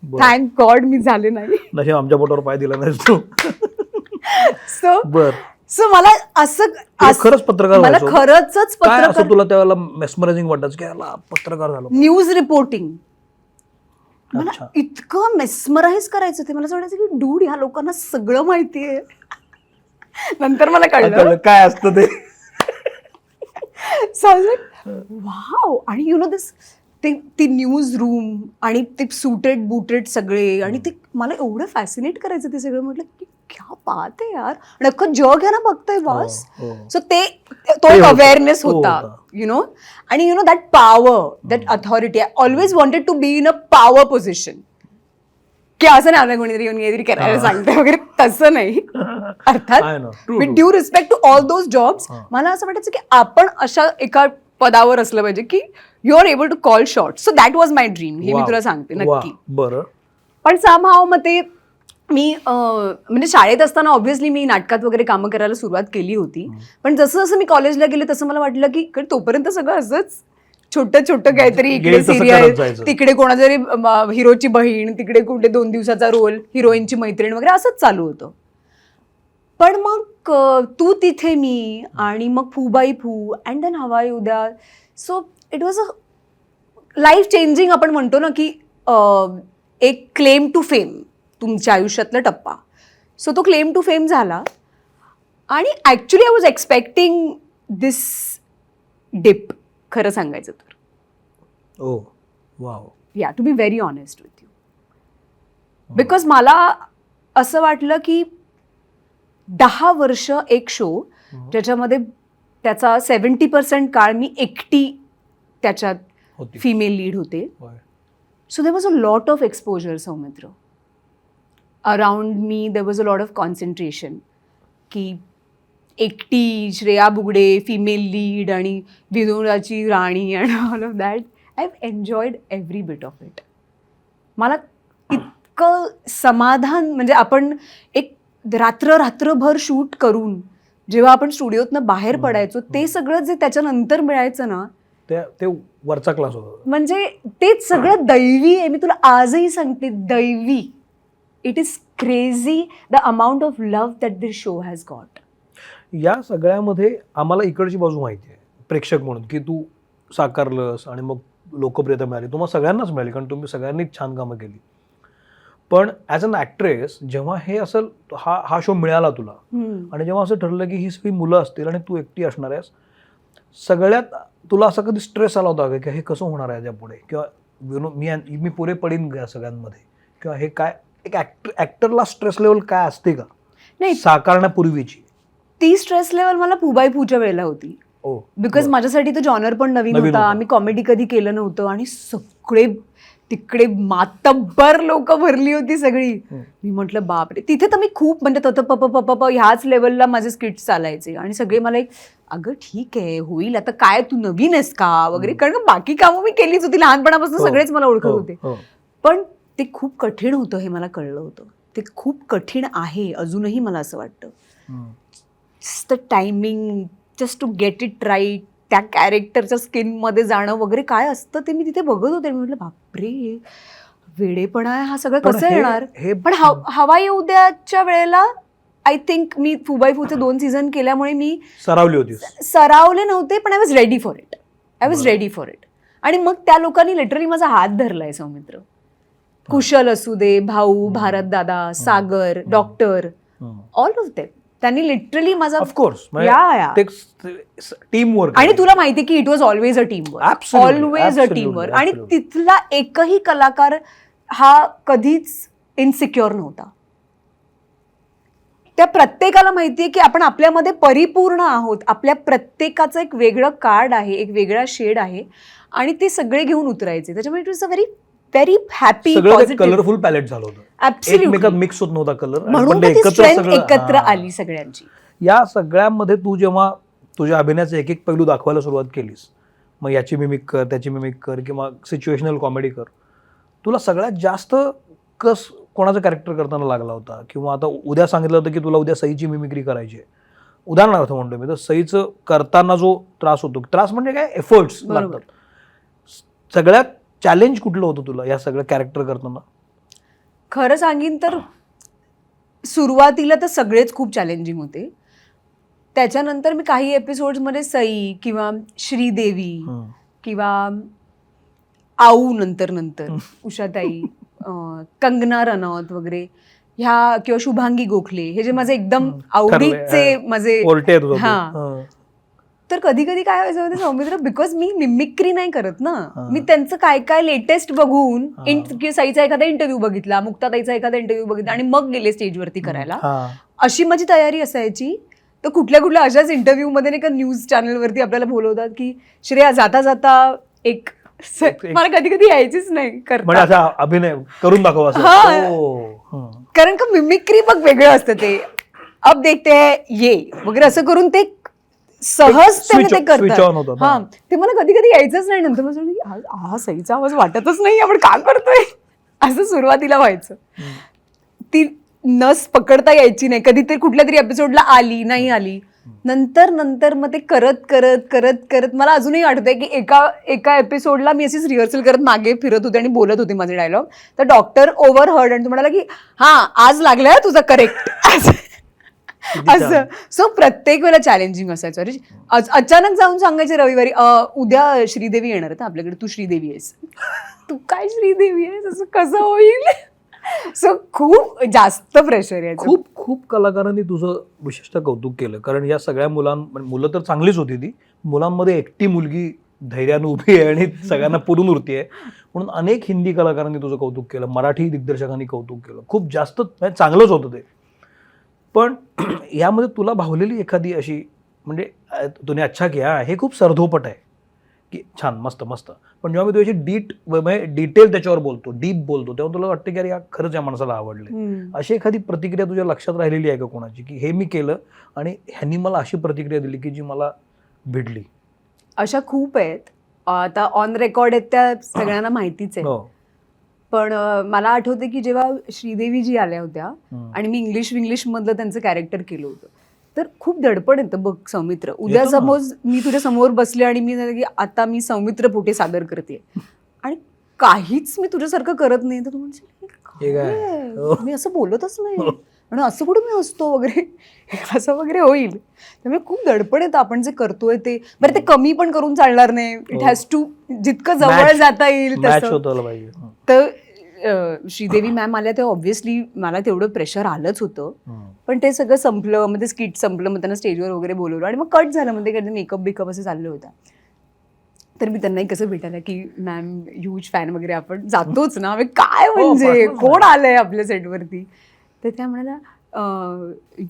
थँक गॉड मी झाले नाही. नशीब आमच्या बोटावर पाय दिला नाही तू. सो मला असं खरंच पत्रकार, मला खरंच पत्रकार, तुला त्यावेळेला मेस्मरायझिंग वाटायचं की याला पत्रकार झालो. न्यूज रिपोर्टिंग मला इतकं मेस्मराईज करायचं ते. मला असं वाटायचं की डूड, ह्या लोकांना सगळं माहितीये. नंतर मला कळलं काय असतं ते. वाव. आणि यु नो दिस, ती न्यूज रूम आणि ते सुटेड बुटेड सगळे, आणि ते मला एवढं फॅसिनेट करायचं ते सगळं. म्हटलं की क्या बात आहे यार, आणि अख्खं जग आहे ना बघतोय बॉस. हो. सो तो ते एक होतं. अवेअरनेस तो होता, होता. आणि that power, that authority. I always wanted to be in a power position, की असं नाही कोणीतरी येऊन काहीतरी करायला सांगते वगैरे, तसं नाही. I know. अर्थात True, with true. Due respect to all those jobs, मला असं वाटायचं की आपण अशा एका पदावर असलं पाहिजे की you are able to call shot. So that was my dream, हे मी Wow. तुला सांगते वा, नक्की. बरं. पण सामहाव मग ते मी म्हणजे शाळेत असताना ऑब्व्हियसली मी नाटकात वगैरे कामं करायला सुरुवात केली होती. पण जसं जसं मी कॉलेजला गेले तसं मला वाटलं की तोपर्यंत सगळं असंच छोटं छोटं काहीतरी, इकडे येईल तसं करत सिरियल, जायचं. तिकडे कोणातरी हिरोची बहीण, तिकडे कुठे 2 दिवसाचा रोल, हिरोईनची मैत्रीण वगैरे असंच चालू होतं. पण मग तू तिथे मी, आणि मग फूबाई फू, अँड देन हवाई उद्या. So it was a life changing, आपण म्हणतो ना की एक क्लेम टू फेम तुमच्या आयुष्यातला टप्पा. सो तो क्लेम टू फेम झाला, आणि actually I was expecting this dip, खरं सांगायचं तर. Oh wow. Yeah to be very honest with you, because मला असं वाटलं की 10 वर्ष एक शो ज्याच्यामध्ये त्याचा 70% काळ मी एकटी त्याच्यात होती. फिमेल लीड होते. होय. So there was a lot of exposure, Soumitra. Around me, there was a lot of concentration. की एकटी श्रेया बुगडे, फिमेल लीड, आणि विनोदाची राणी, आणि all of that. I have enjoyed every bit of it. मला इतकं समाधान, म्हणजे आपण एक रात्रभर शूट करून जेव्हा आपण स्टुडिओतनं बाहेर पडायचो, ते सगळं जे त्याच्यानंतर मिळायचं ना, ते वरचा क्लास होता. म्हणजे तेच सगळं दैवी आहे. मी तुला आजही सांगते, दैवी. It is crazy the amount of love that this show has got. या सगळ्यामध्ये आम्हाला इकडची बाजू माहिती आहे प्रेक्षक म्हणून, की तू साकारलंस आणि मग लोकप्रियता मिळाली, तुम्हाला सगळ्यांनाच मिळाली, कारण तुम्ही सगळ्यांनीच छान कामं केली. पण ॲज अन ॲक्ट्रेस जेव्हा हे असं हा शो मिळाला तुला, आणि जेव्हा असं ठरलं की ही सगळी मुलं असतील आणि तू एकटी असणार आहेस, सगळ्यात तुला असा कधी स्ट्रेस आला होता का की हे कसं होणार आहे यापुढे, किंवा मी पुरे पडीन या सगळ्यांमध्ये, किंवा हे काय एक ॲक्टरला स्ट्रेस लेवल काय असते का नाही, साकारण्यापूर्वीची? ती स्ट्रेस लेवल मला फुबाई फूच्या वेळेला होती. बिकॉज माझ्यासाठी तो जॉनर पण नवीन होता. आम्ही कॉमेडी कधी केलं नव्हतं, आणि सगळे तिकडे मातब्बर लोक भरली होती सगळी. मी म्हटलं बापरे. तिथे तर मी खूप, म्हणजे पप ह्याच लेवलला माझे स्किट्स चालायचे, आणि सगळे मला एक, अगं ठीक आहे होईल, आता काय तू नवीन आहेस का वगैरे, कारण बाकी कामं मी केलीच होती लहानपणापासून, सगळेच मला ओळखत होते. पण ते खूप कठीण होतं हे मला कळलं होतं. ते खूप कठीण आहे अजूनही, मला असं वाटतं. Just the timing, just to get it right, त्या कॅरेक्टरच्या स्किनमध्ये जाणं वगैरे काय असतं ते मी तिथे बघत होते. मी म्हटलं बापरे, वेडेपणा आहे हा, सगळं कसं येणार. पण हवाई उद्याच्या वेळेला आय थिंक मी फुबाई फूचे 2 सीझन केल्यामुळे मी सरावले नव्हते, पण I was ready for it. आणि मग त्या लोकांनी लिटरली माझा हात धरलाय, सौमित्र. कुशल असू दे, भाऊ, भारत दादा, सागर, डॉक्टर, ऑल ऑफ देम. त्यांनी लिटरली माझा, ऑफकोर्स, टीम वर्क. आणि तुला माहिती की it was always a team work, always a team work. आणि तिथला एकही कलाकार हा कधीच इनसिक्युअर नव्हता. त्या प्रत्येकाला माहितीये की आपण आपल्यामध्ये परिपूर्ण आहोत, आपल्या प्रत्येकाचं एक वेगळं कार्ड आहे, एक वेगळा शेड आहे, आणि ते सगळे घेऊन उतरायचे. त्याच्यामुळे it was a very happy, colourful palette झालं होतं. ऍब्सोल्युटली मिक्स होत नव्हता कलर, म्हणून ती स्ट्रेंथ एकत्र आली सगळ्यांची. या सगळ्यामध्ये तू जेव्हा तुझ्या अभिनयाचे एक पैलू दाखवायला सुरुवात केलीस, मग याची मिमिक कर, त्याची मिमिक कर, किंवा सिच्युएशनल कॉमेडी कर, तुला सगळ्यात जास्त कोणाचं कॅरेक्टर करताना लागला होता? किंवा आता उद्या सांगितलं होतं की तुला उद्या सईची मिमिक्री करायची आहे, उदाहरणार्थ म्हणतो मी, तर सईचं करताना जो त्रास होतो, त्रास म्हणजे काय, एफर्ट्स लागतात, सगळ्यात चॅलेंज कुठलं होतं तुला या सगळं कॅरेक्टर करताना? खरं सांगीन तर सुरुवातीला तर सगळेच खूप चॅलेंजिंग होते. त्याच्यानंतर मी काही एपिसोड्समध्ये सई किंवा श्रीदेवी किंवा आऊ, नंतर उषाताई, कंगना रनौत वगैरे ह्या, किंवा शुभांगी गोखले, हे जे माझे एकदम आवडीचे माझे, तर कधी कधी काय व्हायचं माहिती सौमित्र, बिकॉज मी मिमिक्री नाही करत ना, हा. मी त्यांचं काय काय लेटेस्ट बघून हा. साईचा एखादा इंटरव्ह्यू बघितला, मुक्ताताईचा एखादा इंटरव्ह्यू बघितला आणि मग गेले स्टेजवरती करायला. हा. अशी माझी तयारी असायची. तर कुठल्या कुठल्या अशाच इंटरव्ह्यू मध्ये नाही का न्यूज चॅनलवरती आपल्याला बोलवतात की श्रेया जाता जाता एक मला कधी कधी यायचीच नाही म्हणजे करता, असा अभिनय करून दाखव असं. हा. ओ. हं. कारण का मिमिक्री बघ वेगळं असतं ते. अब देखते हैं ये वगैरे असं करून ते सहजतेने ते switch on होतं. करतात. हा, ते मला कधी कधी यायचंच नाही. नंतर मला वाटलं की हा सईचा आवाज वाटतच नाही, आपण का करतोय असं सुरुवातीला व्हायचं. ती नस पकडता यायची नाही, कधी ते कुठल्या तरी एपिसोडला आली नाही आली. नंतर नंतर मग ते करत करत करत करत मला अजूनही आठवतंय की एका एपिसोडला मी अशीच रिहर्सल करत मागे फिरत होते आणि बोलत होते माझे डायलॉग. तर डॉक्टर ओव्हर हर्ड आणि तो म्हणाला की हा आज लागलाय तुझा करेक्ट असं. सो प्रत्येक वेळेला चॅलेंजिंग असायचं. अरे अचानक जाऊन सांगायचे रविवारी उद्या श्रीदेवी येणार आहे आपल्याकडे, तू श्रीदेवी आहेस. तू काय श्रीदेवी आहेस, असं कसं होईल. सो खूप जास्त प्रेशर आहे. खूप खूप कलाकारांनी तुझं विशेषतः कौतुक केलं, कारण या सगळ्या मुलं तर चांगलीच होती, ती मुलांमध्ये एकटी मुलगी धैर्यानं उभी आहे आणि सगळ्यांना पुरून उरती आहे. म्हणून अनेक हिंदी कलाकारांनी तुझं कौतुक केलं, मराठी दिग्दर्शकांनी कौतुक केलं, खूप जास्त म्हणजे चांगलंच होतं ते. पण यामध्ये तुला भावलेली एखादी अशी म्हणजे तुने अच्छा किया हे खूप सरधोपट आहे की छान मस्त मस्त, पण जेव्हा मी तुझ्याशी डिटेल त्याच्यावर बोलतो, डीप बोलतो, तेव्हा तुला वाटतं की अरे या खरंच या माणसाला आवडले. अशी एखादी प्रतिक्रिया तुझ्या लक्षात राहिलेली आहे का कोणाची, की हे मी केलं आणि ह्यांनी मला अशी प्रतिक्रिया दिली की जी मला भिडली? अशा खूप आहेत. आता ऑन रेकॉर्ड आहेत त्या सगळ्यांना माहितीच आहे. पण मला आठवते की जेव्हा श्रीदेवी जी आल्या होत्या आणि मी इंग्लिश मधलं त्यांचं कॅरेक्टर केलं होतं, तर खूप दडपण येतं बघ सौमित्र. उद्या येतं ना. सपोज मी तुझ्या समोर बसले आणि मी सांगितलं की आता मी सौमित्र पोटे सादर करते आणि काहीच मी तुझ्यासारखं करत नाही, तर तू म्हणशील हे काय? काय? मी असं बोलतच नाही आणि असं कुठं मी असतो वगैरे असं वगैरे होईल. त्यामुळे खूप दडपण येतं आपण जे करतोय ते. बरं ते कमी पण करून चालणार नाही. इट हॅज टू जितकं जवळ जाता येईल मॅच तसं. होतं पाहिजे. तर श्रीदेवी मॅम आल्या तेव्हा ऑब्व्हियसली मला तेवढं प्रेशर आलंच होतं. पण ते सगळं संपलं, मग ते स्किट संपलं, मग त्यांना स्टेजवर वगैरे बोलवलं आणि मग कट झालं, म्हणजे कधी मेकअप बिकअप असं चाललं होतं. तर मी त्यांनाही कसं भेटायला की मॅम ह्यूज फॅन वगैरे, आपण जातोच ना, काय म्हणजे कोण आलंय आपल्या सेटवरती. तर त्या म्हणाला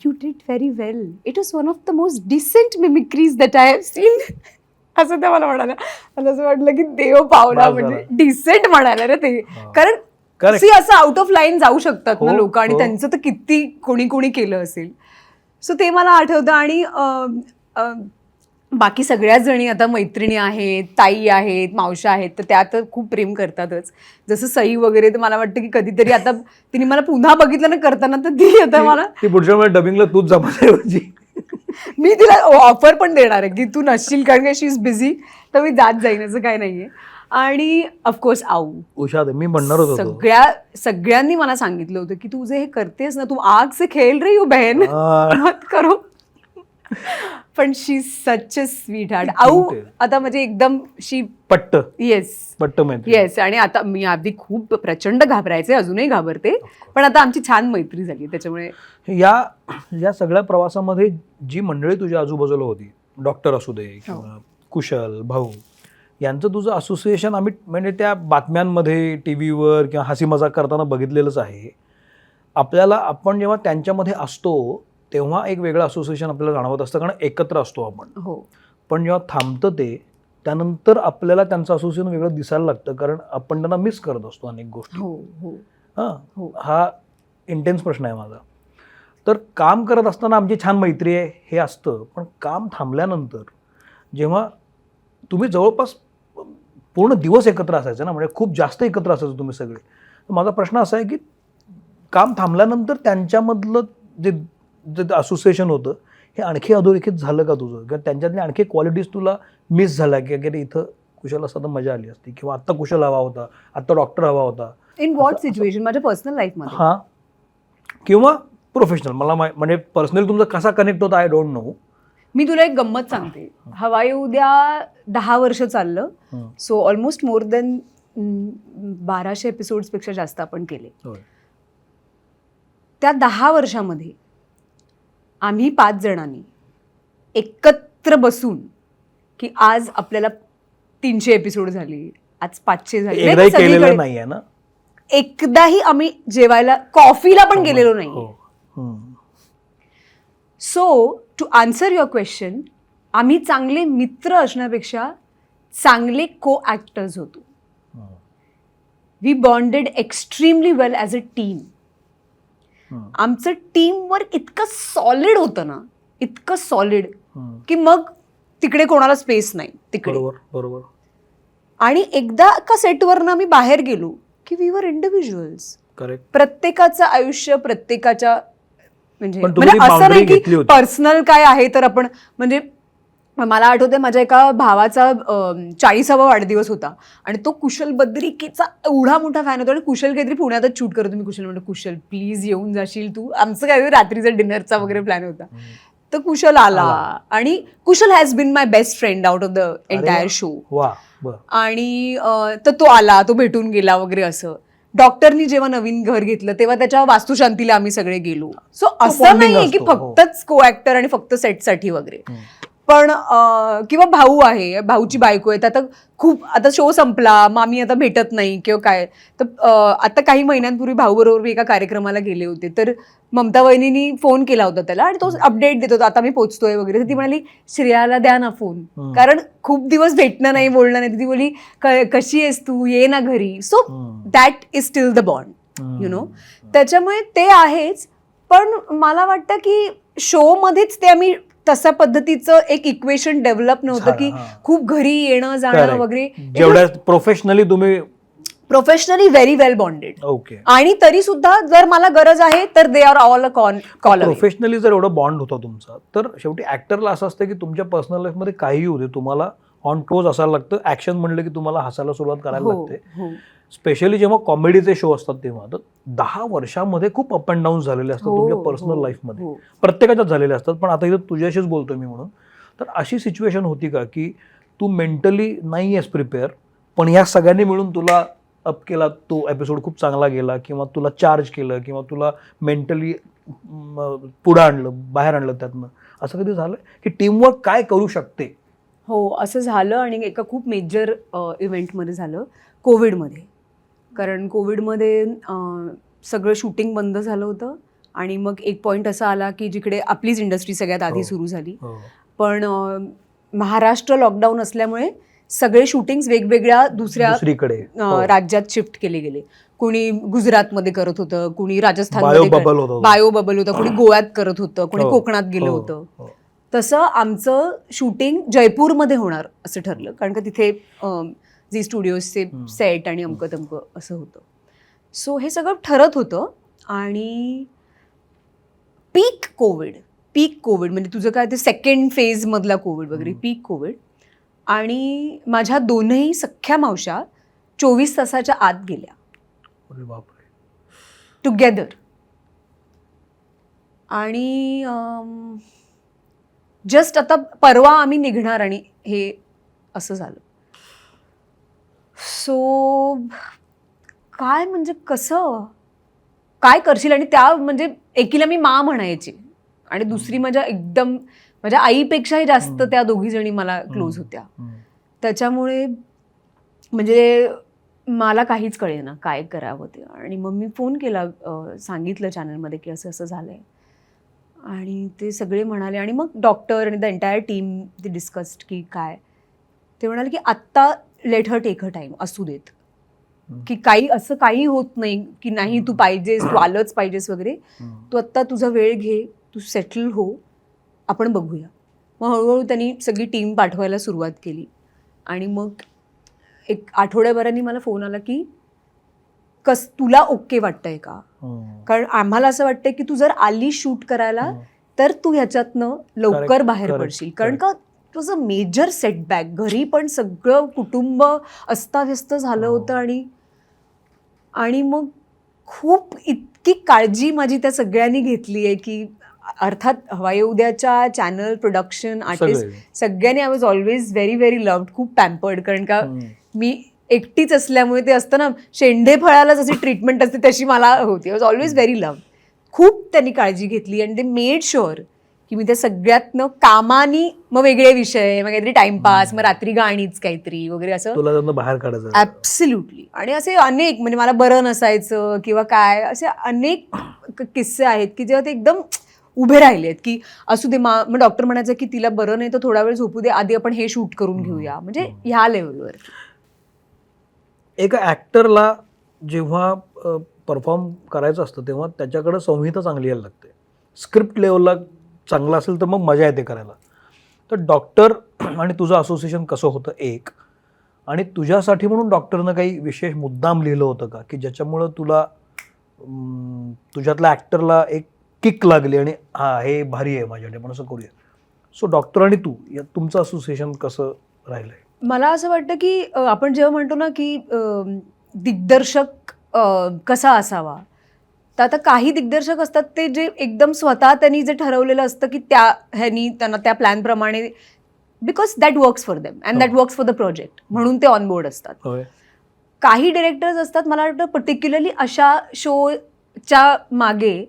you did very well, it was one of the most decent mimicries that I have seen. असं त्या मला म्हणाल्या. मला असं वाटलं की देव पावला, म्हणजे डिसेंट म्हणायला रे ते. कारण सी असं आउट ऑफ लाईन जाऊ शकतात ना लोक, आणि त्यांचं तर किती कोणी कोणी केलं असेल. सो ते मला आठवतं. आणि बाकी सगळ्याच जणी आता मैत्रिणी आहेत, ताई आहेत, मावशा आहेत, तर त्या तर खूप प्रेम करतातच. जसं सई वगैरे, तर मला वाटतं की कधीतरी आता तिने मला पुन्हा बघितलं ना करताना, तर ती आता मला ती पुढच्या वेळेस डबिंगला तूच जमायची. मी तिला ऑफर पण देणार आहे की तू नसशील, कारण की शी इज बिझी, तर मी जात जाईन, असं काय नाहीये. आणि ऑफकोर्स उषा मी म्हणणार होतो, सगळ्यांनी मला सांगितलं होतं की तू जे हे करतेस ना, तू आग से खेल रही हो बहन, मत करो. पण she such a sweet heart. आता म्हणजे एकदम शी पट्ट पट्ट मैत्री. येस. आणि आता मी आधी खूप प्रचंड घाबरायचे, अजूनही घाबरते, पण आता आमची छान मैत्री झाली. त्याच्यामुळे या सगळ्या प्रवासामध्ये जी मंडळी तुझ्या आजूबाजूला होती, डॉक्टर असू दे किंवा कुशल भाऊ, यांचं तुझं असोसिएशन आम्ही म्हणजे त्या बातम्यांमध्ये, टीव्हीवर किंवा हसी मजाक करताना बघितलेलंच आहे. आपल्याला आपण जेव्हा त्यांच्यामध्ये असतो तेव्हा एक वेगळं असोसिएशन आपल्याला जाणवत असतं, कारण एकत्र असतो आपण. पण जेव्हा थांबतं ते, त्यानंतर आपल्याला त्यांचं असोसिएशन वेगळं दिसायला लागतं, कारण आपण त्यांना मिस करत असतो अनेक गोष्टी. हा इंटेन्स प्रश्न आहे माझा. तर काम करत असताना आमची छान मैत्री आहे हे असतं, पण काम थांबल्यानंतर जेव्हा तुम्ही जवळपास पूर्ण दिवस एकत्र असायचं ना, म्हणजे खूप जास्त एकत्र असायचं तुम्ही सगळे, तर माझा प्रश्न असा आहे की काम थांबल्यानंतर त्यांच्यामधलं जे असोसिएशन होतं हे आणखी अधोरेखित झालं का तुझं, किंवा त्यांच्यातली आणखी क्वालिटीज तुला मिस झाल्या की अरे इथं कुशल असता तर मजा आली असती, किंवा आत्ता कुशल हवा होता, आत्ता डॉक्टर हवा होता? In what situation? माझ्या पर्सनल लाईफमध्ये? हां, किंवा प्रोफेशनल. मला म्हणजे पर्सनली तुमचा कसा कनेक्ट होता आय डोंट नो. मी तुला एक गंमत सांगते. हवाई उद्या 10 वर्ष चाललं. सो ऑलमोस्ट मोर देन 1200 एपिसोड्सपेक्षा जास्त आपण केले. त्या 10 वर्षामध्ये आम्ही 5 जणांनी एकत्र बसून की आज आपल्याला 300 एपिसोड झाली, आज 500 झाली. एकदाही नाही का केलेलं सगळीकडे? नाहीये ना. एकदाही आम्ही जेवायला कॉफीला पण गेलेलो नाही. हो. Hmm. So to answer your question, आम्ही चांगले मित्र असण्यापेक्षा चांगले को ॲक्टर्स होतो. We bonded extremely well as a team. आमचं टीमवर्क इतकं सॉलिड होतं ना, इतकं सॉलिड की मग तिकडे कोणाला स्पेस नाही तिकडे. बरोबर बरोबर. आणि एकदा का सेटवरनं आम्ही बाहेर गेलो की वी वर इंडिव्हिज्युअल्स. करेक्ट. प्रत्येकाचं आयुष्य प्रत्येकाच्या म्हणजे पण तुम्ही ती असं नाही boundary की घेतली होती. पर्सनल काय आहे तर आपण म्हणजे मला आठवतंय माझ्या एका भावाचा 40वा वाढदिवस होता आणि तो कुशल बद्रिकेचा एवढा मोठा फॅन होता आणि कुशल काहीतरी पुण्यातच शूट करतो. मी कुशल म्हणतो कुशल प्लीज येऊन जाशील तू, आमचं काहीतरी रात्रीचा डिनरचा वगैरे प्लॅन होता. तर कुशल आला आणि Kushal has been my best friend out of the entire show. वा. बर. आणि तर तो आला, तो भेटून गेला वगैरे असं. डॉक्टरनी जेव्हा नवीन घर घेतलं तेव्हा त्याच्या वास्तुशांतीला आम्ही सगळे गेलो. सो असं bonding नाहीये की असतो, फक्तच को ऍक्टर आणि फक्त सेटसाठी वगैरे. पण किंवा भाऊ आहे, भाऊची बायको आहे, आता खूप आता शो संपला मग आम्ही आता भेटत नाही किंवा काय. तर आता काही महिन्यांपूर्वी भाऊ बरोबर मी एका कार्यक्रमाला गेले होते, तर ममता वहिनीनी फोन केला होता त्याला आणि तो अपडेट देत होता आता मी पोहोचतोय वगैरे. तर ती म्हणाली श्रेयाला द्या ना फोन, कारण खूप दिवस भेटणं नाही बोलणं नाही. ती बोलली कशी आहेस तू, ये ना घरी. So that is steel the bond you know. त्याच्यामुळे ते आहेच. पण मला वाटतं की शो मध्येच ते आम्ही तशा पद्धतीचं एक इक्वेशन डेव्हलप नव्हतं की खूप घरी येणं जाणं वगैरे. जेवढ्या प्रोफेशनली तुम्ही प्रोफेशनली व्हेरी वेल बॉन्डेड. ओके. आणि तरी सुद्धा जर मला गरज आहे तर they are all a call. Professionally जर एवढा बॉन्ड होता तुमचा, तर शेवटी ऍक्टरला असं असतं की तुमच्या पर्सनल लाईफमध्ये काहीही होते तुम्हाला ऑन क्लोज असायला लागतं. ऍक्शन म्हणलं की तुम्हाला हसायला सुरुवात करायला लागते. स्पेशली जेव्हा कॉमेडीचे शो असतात तेव्हा. तर 10 वर्षामध्ये खूप अप अँड डाऊन झालेले असतात तुमच्या पर्सनल लाईफमध्ये, प्रत्येकाच्याच झालेले असतात. पण आता इथं तुझ्याशीच बोलतोय मी म्हणून. तर अशी सिच्युएशन होती का की तू मेंटली नाही आहेस प्रिपेअर, पण या सगळ्यांनी मिळून तुला अप केला, तो एपिसोड खूप चांगला गेला, किंवा तुला चार्ज केलं, किंवा तुला मेंटली पुढं आणलं, बाहेर आणलं त्यातनं, असं कधी झालं की टीमवर्क काय करू शकते? हो, असं झालं. आणि एका खूप मेजर इव्हेंटमध्ये झालं, कोविडमध्ये. कारण कोविडमध्ये सगळं शूटिंग बंद झालं होतं आणि मग एक पॉईंट असा आला की जिकडे आपलीच इंडस्ट्री सगळ्यात आधी सुरू झाली, पण महाराष्ट्र लॉकडाऊन असल्यामुळे सगळे शूटिंग्स वेगवेगळ्या दुसरीकडे राज्यात शिफ्ट केले गेले. कोणी गुजरातमध्ये करत होतं, कोणी राजस्थानमध्ये बायो बबल होतं, कोणी गोव्यात करत होतं, कोणी कोकणात गेलं होतं. तसं आमचं शूटिंग जयपूरमध्ये होणार असं ठरलं, कारण का तिथे झी स्टुडिओजचे सेट आणि अमकं तमकं असं होतं. सो हे सगळं ठरत होतं. आणि पीक कोविड म्हणजे तुझं काय ते सेकंड फेजमधला कोविड वगैरे, पीक कोविड. आणि माझ्या दोनही सख्ख्या मावश्या 24 तासाच्या आत गेल्या टुगेदर. आणि जस्ट आता परवा आम्ही निघणार आणि हे असं झालं. सो काय म्हणजे कसं काय करशील. आणि त्या म्हणजे एकीला मी मा म्हणायची आणि दुसरी माझ्या आईपेक्षाही जास्त त्या दोघी जणी मला क्लोज होत्या. त्याच्यामुळे म्हणजे मला काहीच कळेना काय करावं ते. आणि मग मी फोन केला, सांगितलं चॅनलमध्ये की असं असं झालंय. आणि ते सगळे म्हणाले, आणि मग डॉक्टर आणि द एंटायर टीम ते डिस्कस्ड की काय. ते म्हणाले की आत्ता let her take her time, असू देत, की असं काही होत नाही की नाही तू पाहिजेस, तू आलंच पाहिजेस वगैरे. तू आत्ता तुझा वेळ घे, तू सेटल हो, आपण बघूया. मग हळूहळू त्यांनी सगळी टीम पाठवायला सुरुवात केली. आणि मग एक आठवड्याभराने मला फोन आला की तुला ओके वाटतंय का. कारण आम्हाला असं वाटतंय की तू जर आली शूट करायला तर तू ह्याच्यातनं लवकर बाहेर पडशील. कारण का तुझं मेजर सेटबॅक, घरी पण सगळं कुटुंब अस्ताव्यस्त झालं होतं. आणि मग खूप इतकी काळजी माझी त्या सगळ्यांनी घेतली आहे की अर्थात हवा येऊ द्याच्या चॅनल, प्रोडक्शन, आर्टिस्ट सगळ्यांनी. I was always very very loved, खूप पॅम्पर्ड. कारण का मी एकटीच असल्यामुळे ते असतं ना, शेंडे फळाला जशी ट्रीटमेंट असते तशी मला होती. I was always very loved. खूप त्यांनी काळजी घेतली आणि दे मेड शुअर की मी त्या सगळ्यातनं कामानी मग वेगळे विषय, मग काहीतरी टाइमपास, मग रात्री गाणीच काहीतरी वगैरे असं तुला त्यांना बाहेर काढायचं. ॲब्सल्युटली. आणि असे अनेक, म्हणजे मला बरं नसायचं किंवा काय, असे अनेक किस्से आहेत की जेव्हा ते एकदम उभे राहिलेत की असू दे. मग डॉक्टर म्हणायचं की तिला बरं नाही तर थोडा वेळ झोपू दे, आधी आपण हे शूट करून घेऊया, म्हणजे ह्या लेवलवर. एका ऍक्टरला जेव्हा परफॉर्म करायचं असतं तेव्हा त्याच्याकडे संहिता चांगली यायला लागते. स्क्रिप्ट लेवलला चांगला असेल तर मग मजा येते करायला. तर डॉक्टर आणि तुझं असोसिएशन कसं होतं एक, आणि तुझ्यासाठी म्हणून डॉक्टरनं काही विशेष मुद्दाम लिहिलं होतं का की ज्याच्यामुळं तुला तुझ्यातल्या ॲक्टरला एक किक लागली आणि हा हे भारी आहे माझ्याकडे म्हणून असं करूया. सो डॉक्टर आणि तू या तुमचं असोसिएशन कसं राहिलंय? मला असं वाटतं की आपण जेव्हा म्हणतो ना की दिग्दर्शक कसा असावा, तर आता काही दिग्दर्शक असतात ते जे एकदम स्वतः त्यांनी जे ठरवलेलं असतं की त्या ह्यानी त्यांना त्या प्लॅनप्रमाणे, because that works for them and that works for the project, म्हणून ते ऑनबोर्ड असतात. काही डिरेक्टर्स असतात, मला वाटतं पर्टिक्युलरली अशा शोच्या मागे,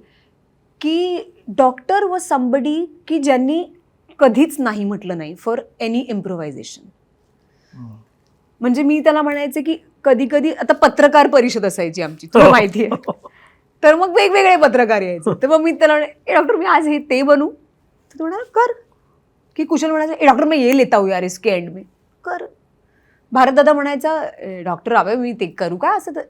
की डॉक्टर वॉज समबडी की ज्यांनी कधीच नाही म्हटलं नाही फॉर एनी इम्प्रोव्हायझेशन. म्हणजे मी त्याला म्हणायचे की कधी कधी आता पत्रकार परिषद असायची आमची, तुला माहिती आहे, तर मग वेगवेगळे पत्रकार यायचे. तर मग मी त्याला म्हणे डॉक्टर मी आज हे ते बनू, तर तो म्हणाला कर. की कुशल म्हणायचं डॉक्टर मी ये लेता हूँ यार इसके एंड में, कर. भारत दादा म्हणायचा डॉक्टर आवे मी ते करू का, असं. तर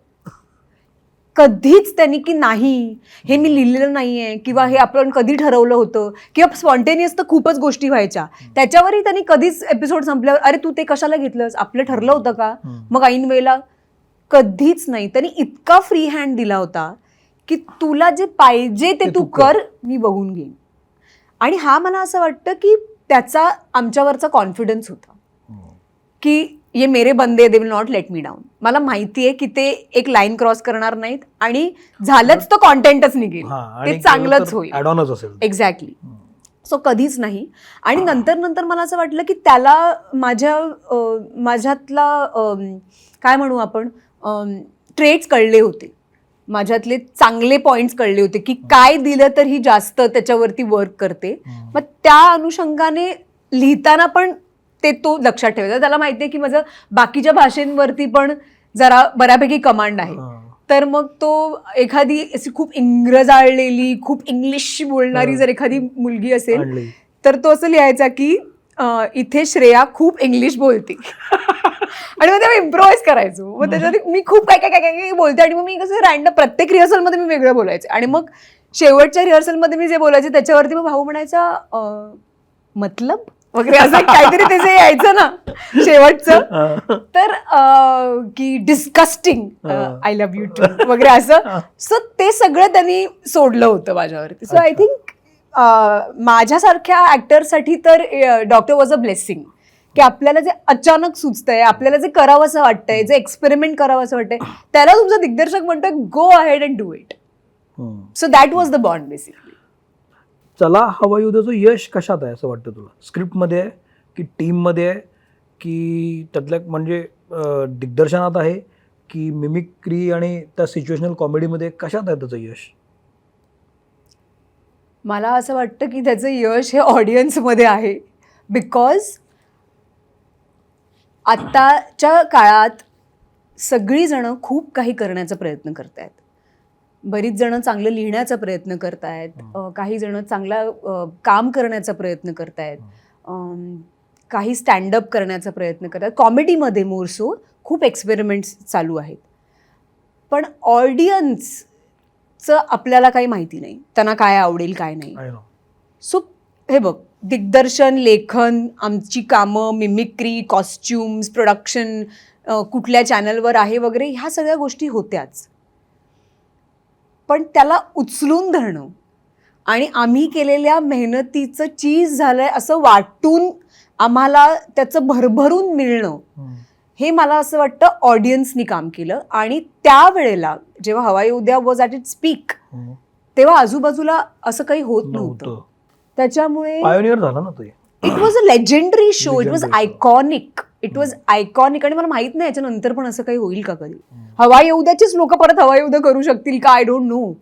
कधीच त्यांनी की नाही हे मी लिहिलेलं नाहीये किंवा हे आपण कधी ठरवलं होतं किंवा स्पॉन्टेनियस तर खूपच गोष्टी व्हायच्या, त्याच्यावरही त्यांनी कधीच एपिसोड संपल्यावर अरे तू ते कशाला घेतलंस, आपलं ठरलं होतं का, मग ऐन वेळेला कधीच नाही. त्यांनी इतका फ्री हँड दिला होता की तुला जे पाहिजे ते तू कर, मी बघून घेईन. आणि हा मला असं वाटतं की त्याचा आमच्यावरचा कॉन्फिडन्स होता की ये मेरे बंदे, they will not let me down. मला माहिती आहे की ते एक लाईन क्रॉस करणार नाहीत आणि झालंच तर कॉन्टेंटच निघेल, ते चांगलंच होईल. एक्झॅक्टली. सो कधीच नाही. आणि नंतर नंतर मला असं वाटलं की त्याला माझ्यातला काय म्हणू आपण ट्रेट्स कळले होते, माझ्यातले चांगले पॉइंट्स कळले होते की काय दिलं तर ही जास्त त्याच्यावरती वर्क करते. मग त्या अनुषंगाने लिहिताना पण ते तो लक्षात ठेवायचा. त्याला माहिती आहे की माझं बाकीच्या भाषेंवरती पण जरा बऱ्यापैकी कमांड आहे. तर मग तो एखादी अशी खूप इंग्रजाळलेली, खूप इंग्लिश बोलणारी जर एखादी मुलगी असेल तर तो असं लिहायचा की इथे श्रेया खूप इंग्लिश बोलते. आणि मग तेव्हा इम्प्रोवाइज करायचो. मग त्याच्यात मी खूप काय काय काय काय बोलते आणि मग मी कसं रँडम प्रत्येक रिहर्सलमध्ये मी वेगळं बोलायचे. आणि मग शेवटच्या रिहर्सलमध्ये मी जे बोलायचे त्याच्यावरती मग भाऊ म्हणायचा मतलब वगैरे असं काहीतरी त्याचे यायचं ना शेवटचं, तर की disgusting I love you too वगैरे असं. सो ते सगळं त्यांनी सोडलं होतं माझ्यावरती. सो आय थिंक माझ्यासारख्या ऍक्टरसाठी तर डॉक्टर वॉज अ ब्लेसिंग, की आपल्याला जे अचानक सुचतंय, आपल्याला जे करावं असं वाटतंय, जे एक्सपेरिमेंट करावं असं वाटतंय, त्याला तुमचा दिग्दर्शक म्हणतोय go ahead and do it. So that was the bond basically. चला हवा येऊ द्याचं यश कशात आहे असं वाटतं तुला? स्क्रिप्टमध्ये आहे की टीममध्ये आहे की त्यातल्या म्हणजे दिग्दर्शनात आहे की मिमिक्री आणि त्या सिच्युएशनल कॉमेडीमध्ये, कशात आहे त्याचं यश? मला असं वाटतं की त्याचं यश हे ऑडियन्समध्ये आहे. बिकॉज आत्ताच्या काळात सगळीजणं खूप काही करण्याचा प्रयत्न करत आहेत. बरीच जणं चांगलं लिहिण्याचा प्रयत्न करतायत, काही जणं चांगला काम करण्याचा प्रयत्न करतायत, काही स्टँडअप करण्याचा प्रयत्न करतात. कॉमेडीमध्ये मोरसो खूप एक्सपेरिमेंट्स चालू आहेत. पण ऑडियन्सचं आपल्याला काही माहिती नाही, त्यांना काय आवडेल काय नाही. सो हे बघ, दिग्दर्शन, लेखन, आमची कामं, मिमिक्री, कॉस्ट्युम्स, प्रोडक्शन, कुठल्या चॅनलवर आहे वगैरे, ह्या सगळ्या गोष्टी होत्याच. पण त्याला उचलून धरणं आणि आम्ही केलेल्या मेहनतीचं चीज झालंय असं वाटून आम्हाला त्याचं भरभरून मिळणं, हे मला असं वाटतं ऑडियन्सनी काम केलं. आणि त्यावेळेला जेव्हा हवा येऊ द्या वॉज ॲट इट्स पीक, तेव्हा आजूबाजूला असं काही होत नव्हतं. त्याच्यामुळे पायोनियर झाला ना तो. It was a legendary show, it was iconic. It was iconic. आणि मला माहित नाही याच्यानंतर पण असं काही होईल का कधी. हवा येऊ द्याचीच लोक परत हवा येऊ द्या करू शकतील का, आय डोंट नो.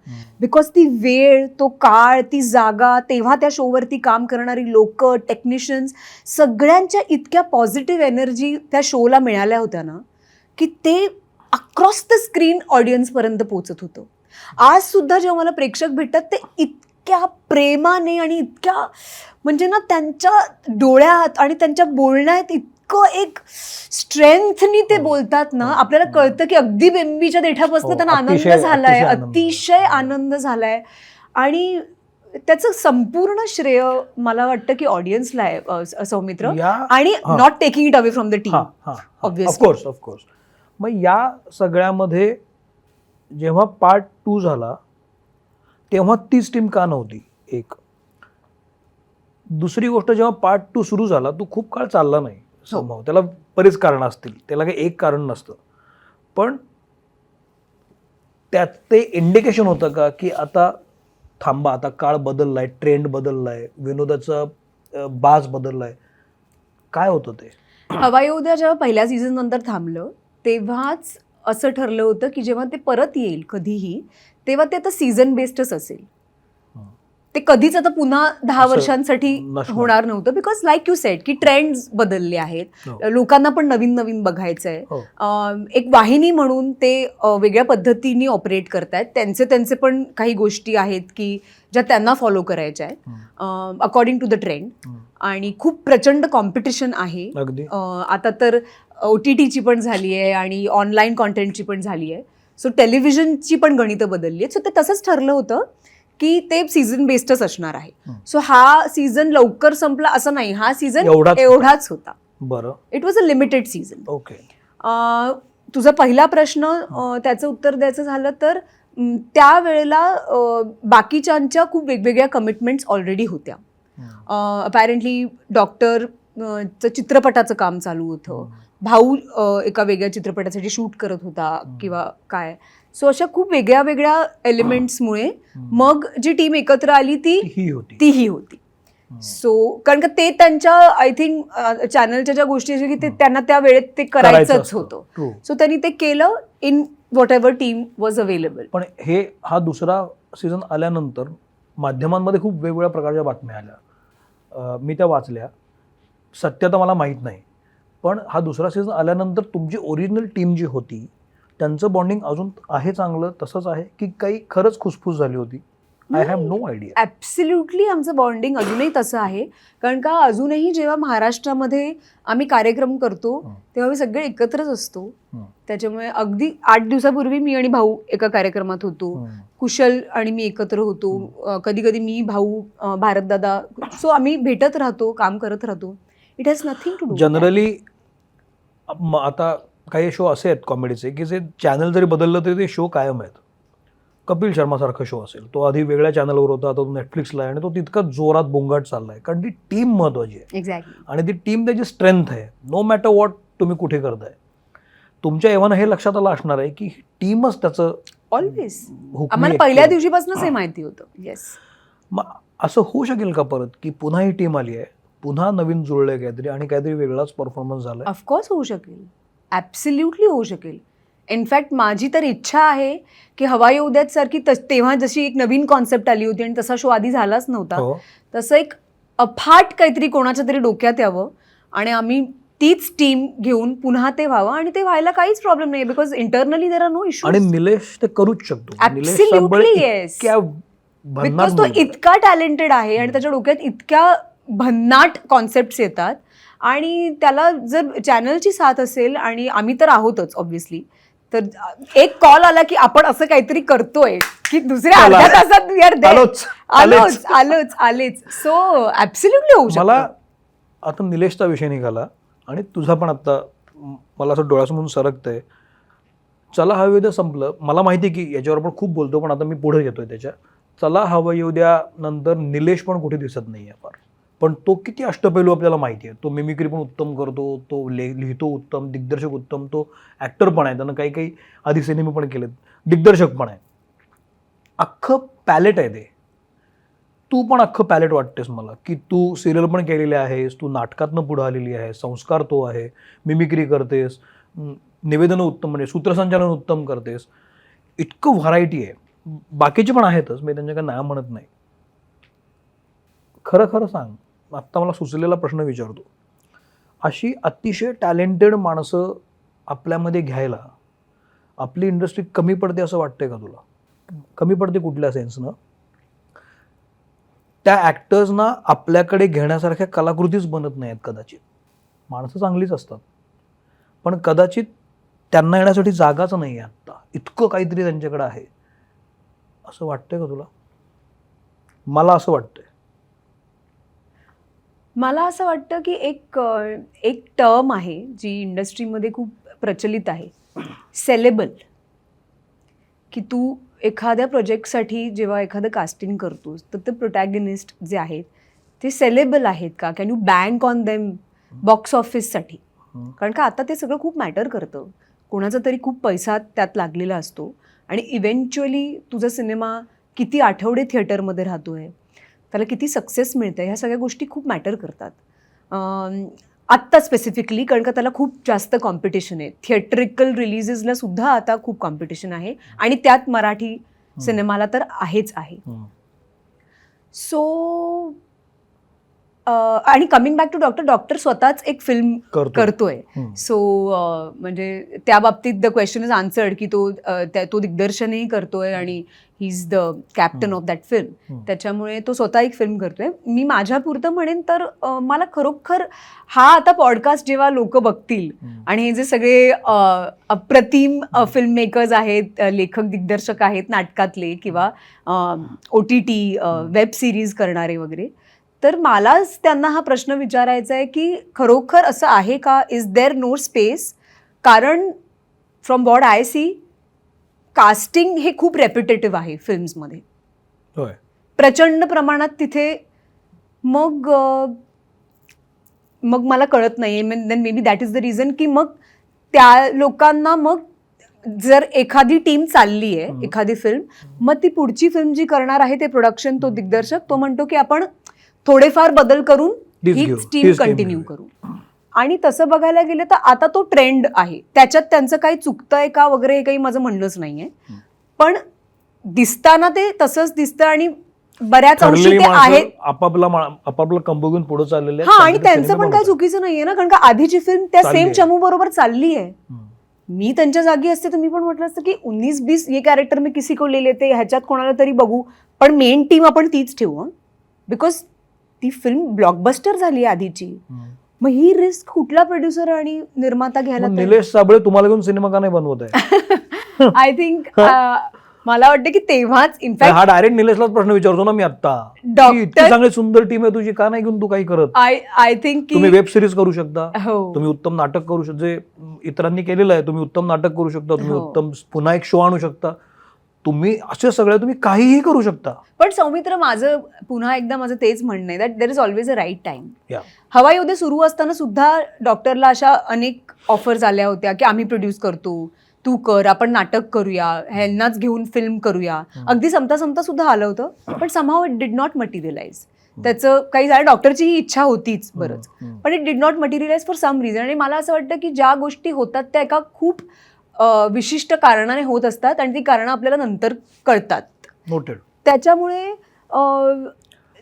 बिकॉज ती वेळ, तो काळ, ती जागा, तेव्हा त्या शोवरती काम करणारी लोक, टेक्निशियन्स, सगळ्यांच्या इतक्या पॉझिटिव्ह एनर्जी त्या शोला मिळाल्या होत्या ना, की ते अक्रॉस द स्क्रीन ऑडियन्सपर्यंत पोहोचत होतं. आज सुद्धा जेव्हा मला प्रेक्षक भेटतात ते इतक्या प्रेमाने आणि इतक्या म्हणजे ना त्यांच्या डोळ्यात आणि त्यांच्या बोलण्यात इतकं एक स्ट्रेंथनी ते बोलतात ना, आपल्याला कळतं की अगदी बेंबीच्या देठापासून त्यांना आनंद झालाय, अतिशय आनंद झालाय. आणि त्याचं संपूर्ण श्रेय मला वाटतं की ऑडियन्सला आहे सौमित्र. आणि not taking it away from the team obviously. Of course. मग या सगळ्यामध्ये जेव्हा पार्ट 2 झाला तेव्हा तीच टीम का नव्हती? एक. दुसरी गोष्ट, जेव्हा पार्ट 2 सुरू झाला तो खूप काळ चालला नाही संभव. त्याला बरीच कारणं असतील, त्याला काही एक कारण नसतं. पण त्यात ते इंडिकेशन होतं का की आता थांबा, आता काळ बदललाय, ट्रेंड बदललाय, विनोदाचा बाज बदललाय? काय होतं ते? हवा येऊ द्या जेव्हा पहिल्या सीझन नंतर थांबलं तेव्हाच असं ठरलं होतं की जेव्हा ते परत येईल कधीही, तेव्हा ते आता सीझन बेस्डच असेल. ते कधीच आता पुन्हा 10 वर्षांसाठी होणार नव्हतं. बिकॉज लाईक यू सेड की ट्रेंड्स बदलले आहेत, लोकांना पण नवीन नवीन बघायचंय. एक वाहिनी म्हणून ते वेगळ्या पद्धतीने ऑपरेट करतायत. त्यांचे पण काही गोष्टी आहेत की ज्या त्यांना फॉलो करायच्या आहेत अकॉर्डिंग टू द ट्रेंड. आणि खूप प्रचंड कॉम्पिटिशन आहे आता तर. OTTची पण झाली आहे आणि ऑनलाईन कॉन्टेंटची पण झाली आहे. सो टेलिव्हिजनची पण गणितं बदलली आहेत. सो ते तसंच ठरलं होतं की ते सीझन बेस्डच असणार आहे. सो हा सीझन लवकर संपला असं नाही, हा सीझन एवढाच होता. बरं. It was a limited season. Okay. तुझा पहिला प्रश्न, त्याचं उत्तर द्यायचं झालं तर त्यावेळेला बाकीच्यांच्या खूप वेगवेगळ्या कमिटमेंट्स ऑलरेडी होत्या. अपॅरेंटली डॉक्टरचं चित्रपटाचं काम चालू होतं, भाऊ एका वेगळ्या चित्रपटासाठी शूट करत होता किंवा काय. सो अशा खूप वेगळ्या वेगळ्या एलिमेंट्समुळे मग जी टीम एकत्र आली तीही होती. सो कारण का ते त्यांच्या आय थिंक चॅनलच्या ज्या गोष्टी की ते त्यांना त्या वेळेत ते करायचंच होतं. सो त्यांनी ते केलं in what ever team was available. पण हा दुसरा सीझन आल्यानंतर माध्यमांमध्ये खूप वेगवेगळ्या प्रकारच्या बातम्या आल्या, मी त्या वाचल्या. सत्यता मला माहीत नाही, पण हा दुसरा सीझन आल्यानंतर तुमची ओरिजिनल टीम जी होती त्यांचं बॉन्डिंग अजून आहे चांगलं तसंच आहे की काही खरंच खुसफुस झाली होती? I have no idea. Absolutely आमचं बॉन्डिंग अजूनही तसं आहे. कारण का अजूनही जेव्हा महाराष्ट्रामध्ये आम्ही कार्यक्रम करतो तेव्हा आम्ही सगळे एकत्रच असतो. त्याच्यामुळे अगदी 8 दिवसापूर्वी मी आणि भाऊ एका कार्यक्रमात होतो, कुशल आणि मी एकत्र होतो, कधी कधी मी, भाऊ, भारतदादा. सो आम्ही भेटत राहतो, काम करत राहतो. It has nothing to do. Generally आता काही शो असे आहेत कॉमेडीचे की जे चॅनल जरी बदललं तरी ते शो कायम आहेत. कपिल शर्मासारखा शो असेल, तो आधी वेगळ्या चॅनलवर होता, तो नेटफ्लिक्सला आहे आणि तो तितका जोरात बोंगाट चाललाय कारण ती टीम महत्वाची आहे. एक्झॅक्टली. आणि ती टीम त्याची स्ट्रेंथ आहे. नो मॅटर वॉट तुम्ही कुठे करताय, तुमच्या एव्हाना हे लक्षात आलं असणार आहे की टीमच त्याचं ऑलवेज. आम्हाला पहिल्या दिवशीपासूनच हे माहिती होतं. येस. मग असं होऊ शकेल का परत की पुन्हा ही टीम आली आहे, पुन्हा नवीन जुळलंय काहीतरी आणि काहीतरी वेगळाच परफॉर्मन्स झालाय? ऑफकोर्स होऊ शकेल, ॲब्सल्युटली होऊ शकेल. इनफॅक्ट माझी तर इच्छा आहे की हवा येऊ द्यात सारखी तेव्हा जशी एक नवीन कॉन्सेप्ट आली होती आणि तसा शो आधी झालाच नव्हता, तसं एक अफाट काहीतरी कोणाच्या तरी डोक्यात यावं आणि आम्ही तीच टीम घेऊन पुन्हा ते व्हावं. आणि ते व्हायला काहीच प्रॉब्लेम नाही because internally there are no issues. आणि निलेश ते करूच शकतो. Absolutely yes. बिकॉज तो इतका टॅलेंटेड आहे आणि त्याच्या डोक्यात इतक्या भन्नाट कॉन्सेप्ट्स येतात. आणि त्याला जर चॅनलची साथ असेल आणि आम्ही तर आहोतच ऑब्व्हियसली, तर एक कॉल आला की आपण असं काहीतरी करतोय की दुसऱ्या अर्ध्या तासात वी आर देअर, आलेच. सो ॲब्सल्युटली होऊ शकतं. मला आता निलेशचा विषय निघाला आणि तुझा पण आता मला असं डोळ्यासमोरून सरकतंय. चला हवं येऊ द्या संपलं. मला माहिती आहे की याच्यावर आपण खूप बोलतो, पण आता मी पुढे घेतोय त्याच्या. चला हवं येऊ द्या नंतर निलेश पण कुठे दिसत नाही आहे फार, पण तो किती अष्टपैलू आपल्याला माहिती आहे. तो मिमिक्री पण उत्तम करतो, तो लिहितो उत्तम, दिग्दर्शक उत्तम, तो ॲक्टर पण आहे, त्यानं काही काही आधी सिनेमे पण केलेत, दिग्दर्शक पण आहे, अख्खं पॅलेट आहे ते. तू पण अख्खं पॅलेट वाटतेस मला, की तू सिरियल पण केलेली आहेस, तू नाटकातनं पुढं आलेली आहे, संस्कार तो आहे, मिमिक्री करतेस, निवेदनं उत्तम म्हणजे सूत्रसंचालन उत्तम करतेस, इतकं व्हरायटी आहे. बाकीचे पण आहेतच, मी त्यांच्याकडे नाही म्हणत नाही. खरं खरं सांग, आत्ता मला सुचलेला प्रश्न विचारतो, अशी अतिशय टॅलेंटेड माणसं आपल्यामध्ये घ्यायला आपली इंडस्ट्री कमी पडते असं वाटतंय का तुला? कमी पडते कुठल्या सेन्सनं? त्या ॲक्टर्सना आपल्याकडे घेण्यासारख्या कलाकृतीच बनत नाहीत कदाचित. माणसं चांगलीच असतात, पण कदाचित त्यांना येण्यासाठी जागाच नाही आहे आत्ता. इतकं काहीतरी त्यांच्याकडे आहे असं वाटतंय का तुला? मला असं वाटतंय. मला असं वाटतं की एक टर्म आहे जी इंडस्ट्रीमध्ये खूप प्रचलित आहे, सेलेबल. की तू एखाद्या प्रोजेक्टसाठी जेव्हा एखादं कास्टिंग करतोस तर ते प्रोटॅगनिस्ट जे आहेत ते सेलेबल आहेत का? Can you bank on them box ऑफिससाठी? कारण का आता ते सगळं खूप मॅटर करतं. कोणाचा तरी खूप पैसा त्यात लागलेला असतो आणि इव्हेंच्युअली तुझा सिनेमा किती आठवडे थिएटरमध्ये राहतोय, त्याला किती सक्सेस मिळतं, ह्या सगळ्या गोष्टी खूप मॅटर करतात. आत्ता स्पेसिफिकली कारण का त्याला खूप जास्त कॉम्पिटिशन आहे. थिएट्रिकल रिलीजेसला सुद्धा आता खूप कॉम्पिटिशन आहे आणि त्यात मराठी सिनेमाला तर आहेच आहे. सो आणि कमिंग बॅक टू डॉक्टर स्वतःच एक फिल्म करतोय. सो म्हणजे त्या बाबतीत द क्वेश्चन इज आन्सर्ड की तो दिग्दर्शनही करतोय आणि he is the captain of that film. त्याच्यामुळे तो स्वतः एक फिल्म करतोय. मी माझ्या पुरतं म्हणेन तर मला खरोखर हा आता पॉडकास्ट जेव्हा लोक बघतील आणि हे जे सगळे अप्रतिम फिल्म मेकर्स आहेत, लेखक दिग्दर्शक आहेत नाटकातले किंवा OTT वेब सिरीज करणारे वगैरे, तर मलाच त्यांना हा प्रश्न विचारायचा आहे की खरोखर असं आहे का? Is there no space? कारण from what I see casting हे खूप रेपिटेटिव्ह आहे फिल्म्समध्ये, प्रचंड प्रमाणात तिथे. मग मला कळत नाही. Then maybe that is the reason की मग त्या लोकांना मग जर एखादी टीम चालली आहे एखादी फिल्म, मग ती पुढची फिल्म जी करणार आहे ते प्रोडक्शन, तो दिग्दर्शक, तो म्हणतो की आपण थोडेफार बदल करून हीच टीम कंटिन्यू करू. आणि तसं बघायला गेलं तर आता तो ट्रेंड आहे. त्याच्यात त्यांचं काही चुकतंय का वगैरे हे काही माझं म्हणणंच नाहीये, पण दिसताना ते तसंच दिसतं आणि बऱ्याच अंशी ते आहेत आपापला कंबो घेऊन पुढे चाललेले. हा, आणि त्यांचं पण काही चुकीचं नाहीये ना, कारण का आधीची फिल्म त्या सेम चमू बरोबर चालली आहे. मी त्यांच्या जागी असते तर मी पण म्हटलं असतं की 19-20 ये कॅरेक्टर मी किसी को ले लेते, ह्याच्यात कोणाला तरी बघू, पण मेन टीम आपण तीच ठेवू. बिकॉज ती फिल्म ब्लॉकबस्टर झाली आधीची. मग ही रिस्क कुठला प्रोड्युसर आणि निर्माता घ्यायला? निलेश साबळे तुम्हाला घेऊन सिनेमा का नाही बनवत आहे? आय थिंक मला वाटतं की तेव्हाच इनफॅक्ट हा डायरेक्ट निलेशलाच प्रश्न विचारतो ना मी आता. इतकी चांगली सुंदर टीम आहे तुझी, का नाही घेऊन तू काही करत? आय थिंक तुम्ही वेब सिरीज करू शकता, तुम्ही उत्तम नाटक करू शकता, जे इतरांनी केलेलं आहे. तुम्ही उत्तम नाटक करू शकता, तुम्ही उत्तम पुन्हा एक शो आणू शकता, तुम्ही असे सगळे तुम्ही काहीही करू शकता. पण सौमित्र, माझं पुन्हा एकदा माझं तेच म्हणणं आहे that there is always a right time. हवा येऊ दे सुरू असताना सुद्धा डॉक्टरला अशा अनेक ऑफर्स आल्या होत्या की आम्ही प्रोड्यूस करतो, तू कर, आपण नाटक करूया, ह्यांनाच घेऊन फिल्म करूया. अगदी समता सुद्धा आलं होतं, पण somehow it did not materialise. त्याचं काही झालं, डॉक्टरची ही इच्छा होतीच बरंच, पण it did not materialise for some reason. आणि मला असं वाटतं की ज्या गोष्टी होतात त्या एका खूप विशिष्ट कारणाने होत असतात आणि ती कारणं आपल्याला नंतर कळतात. नोटेड. त्याच्यामुळे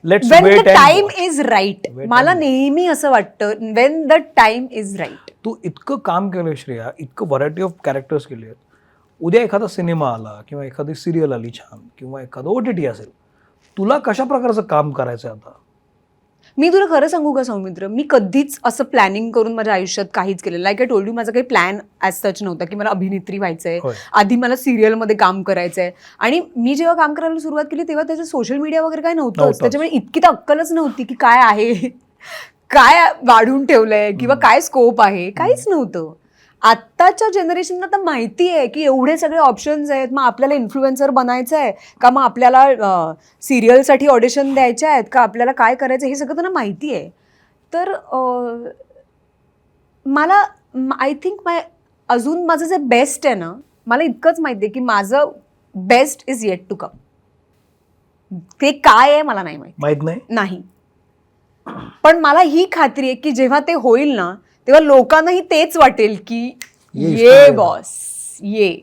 when the time is right, मला नेहमी असं वाटतं when the time is right. तू इतकं काम केलं श्रेया, इतकं व्हरायटी ऑफ कॅरेक्टर्स केले आहेत. उद्या एखादा सिनेमा आला किंवा एखादी सिरियल आली छान किंवा एखादं OTT असेल, तुला कशा प्रकारचं काम करायचं आता? मी तुला खरं सांगू का सौमित्र, मी कधीच असं प्लॅनिंग करून माझ्या आयुष्यात काहीच केलं. लाईक आय टोल्ड यू, माझा काही प्लॅन ॲज सच नव्हता की मला अभिनेत्री व्हायचंय. आधी मला सिरियलमध्ये काम करायचंय. आणि मी जेव्हा काम करायला सुरुवात केली तेव्हा त्याचं सोशल मीडिया वगैरे काय नव्हतं. त्याच्यामुळे इतकी तर अक्कलच नव्हती की काय आहे, काय वाढून ठेवलंय किंवा काय स्कोप आहे, काहीच नव्हतं. आत्ताच्या जनरेशनला तर माहिती आहे की एवढे सगळे ऑप्शन्स आहेत. मग आपल्याला इन्फ्लुएन्सर बनायचं आहे का, मग आपल्याला सिरियलसाठी ऑडिशन द्यायच्या आहेत का, आपल्याला काय करायचं हे सगळं त्यांना माहिती आहे. तर मला आय थिंक अजून माझं जे बेस्ट आहे ना, मला इतकंच माहिती आहे की माझं best is yet to come. ते काय आहे मला नाही माहित नाही. नाही. पण मला ही खात्री आहे की जेव्हा ते होईल ना तेव्हा लोकांनाही तेच वाटेल की ये बॉस ये.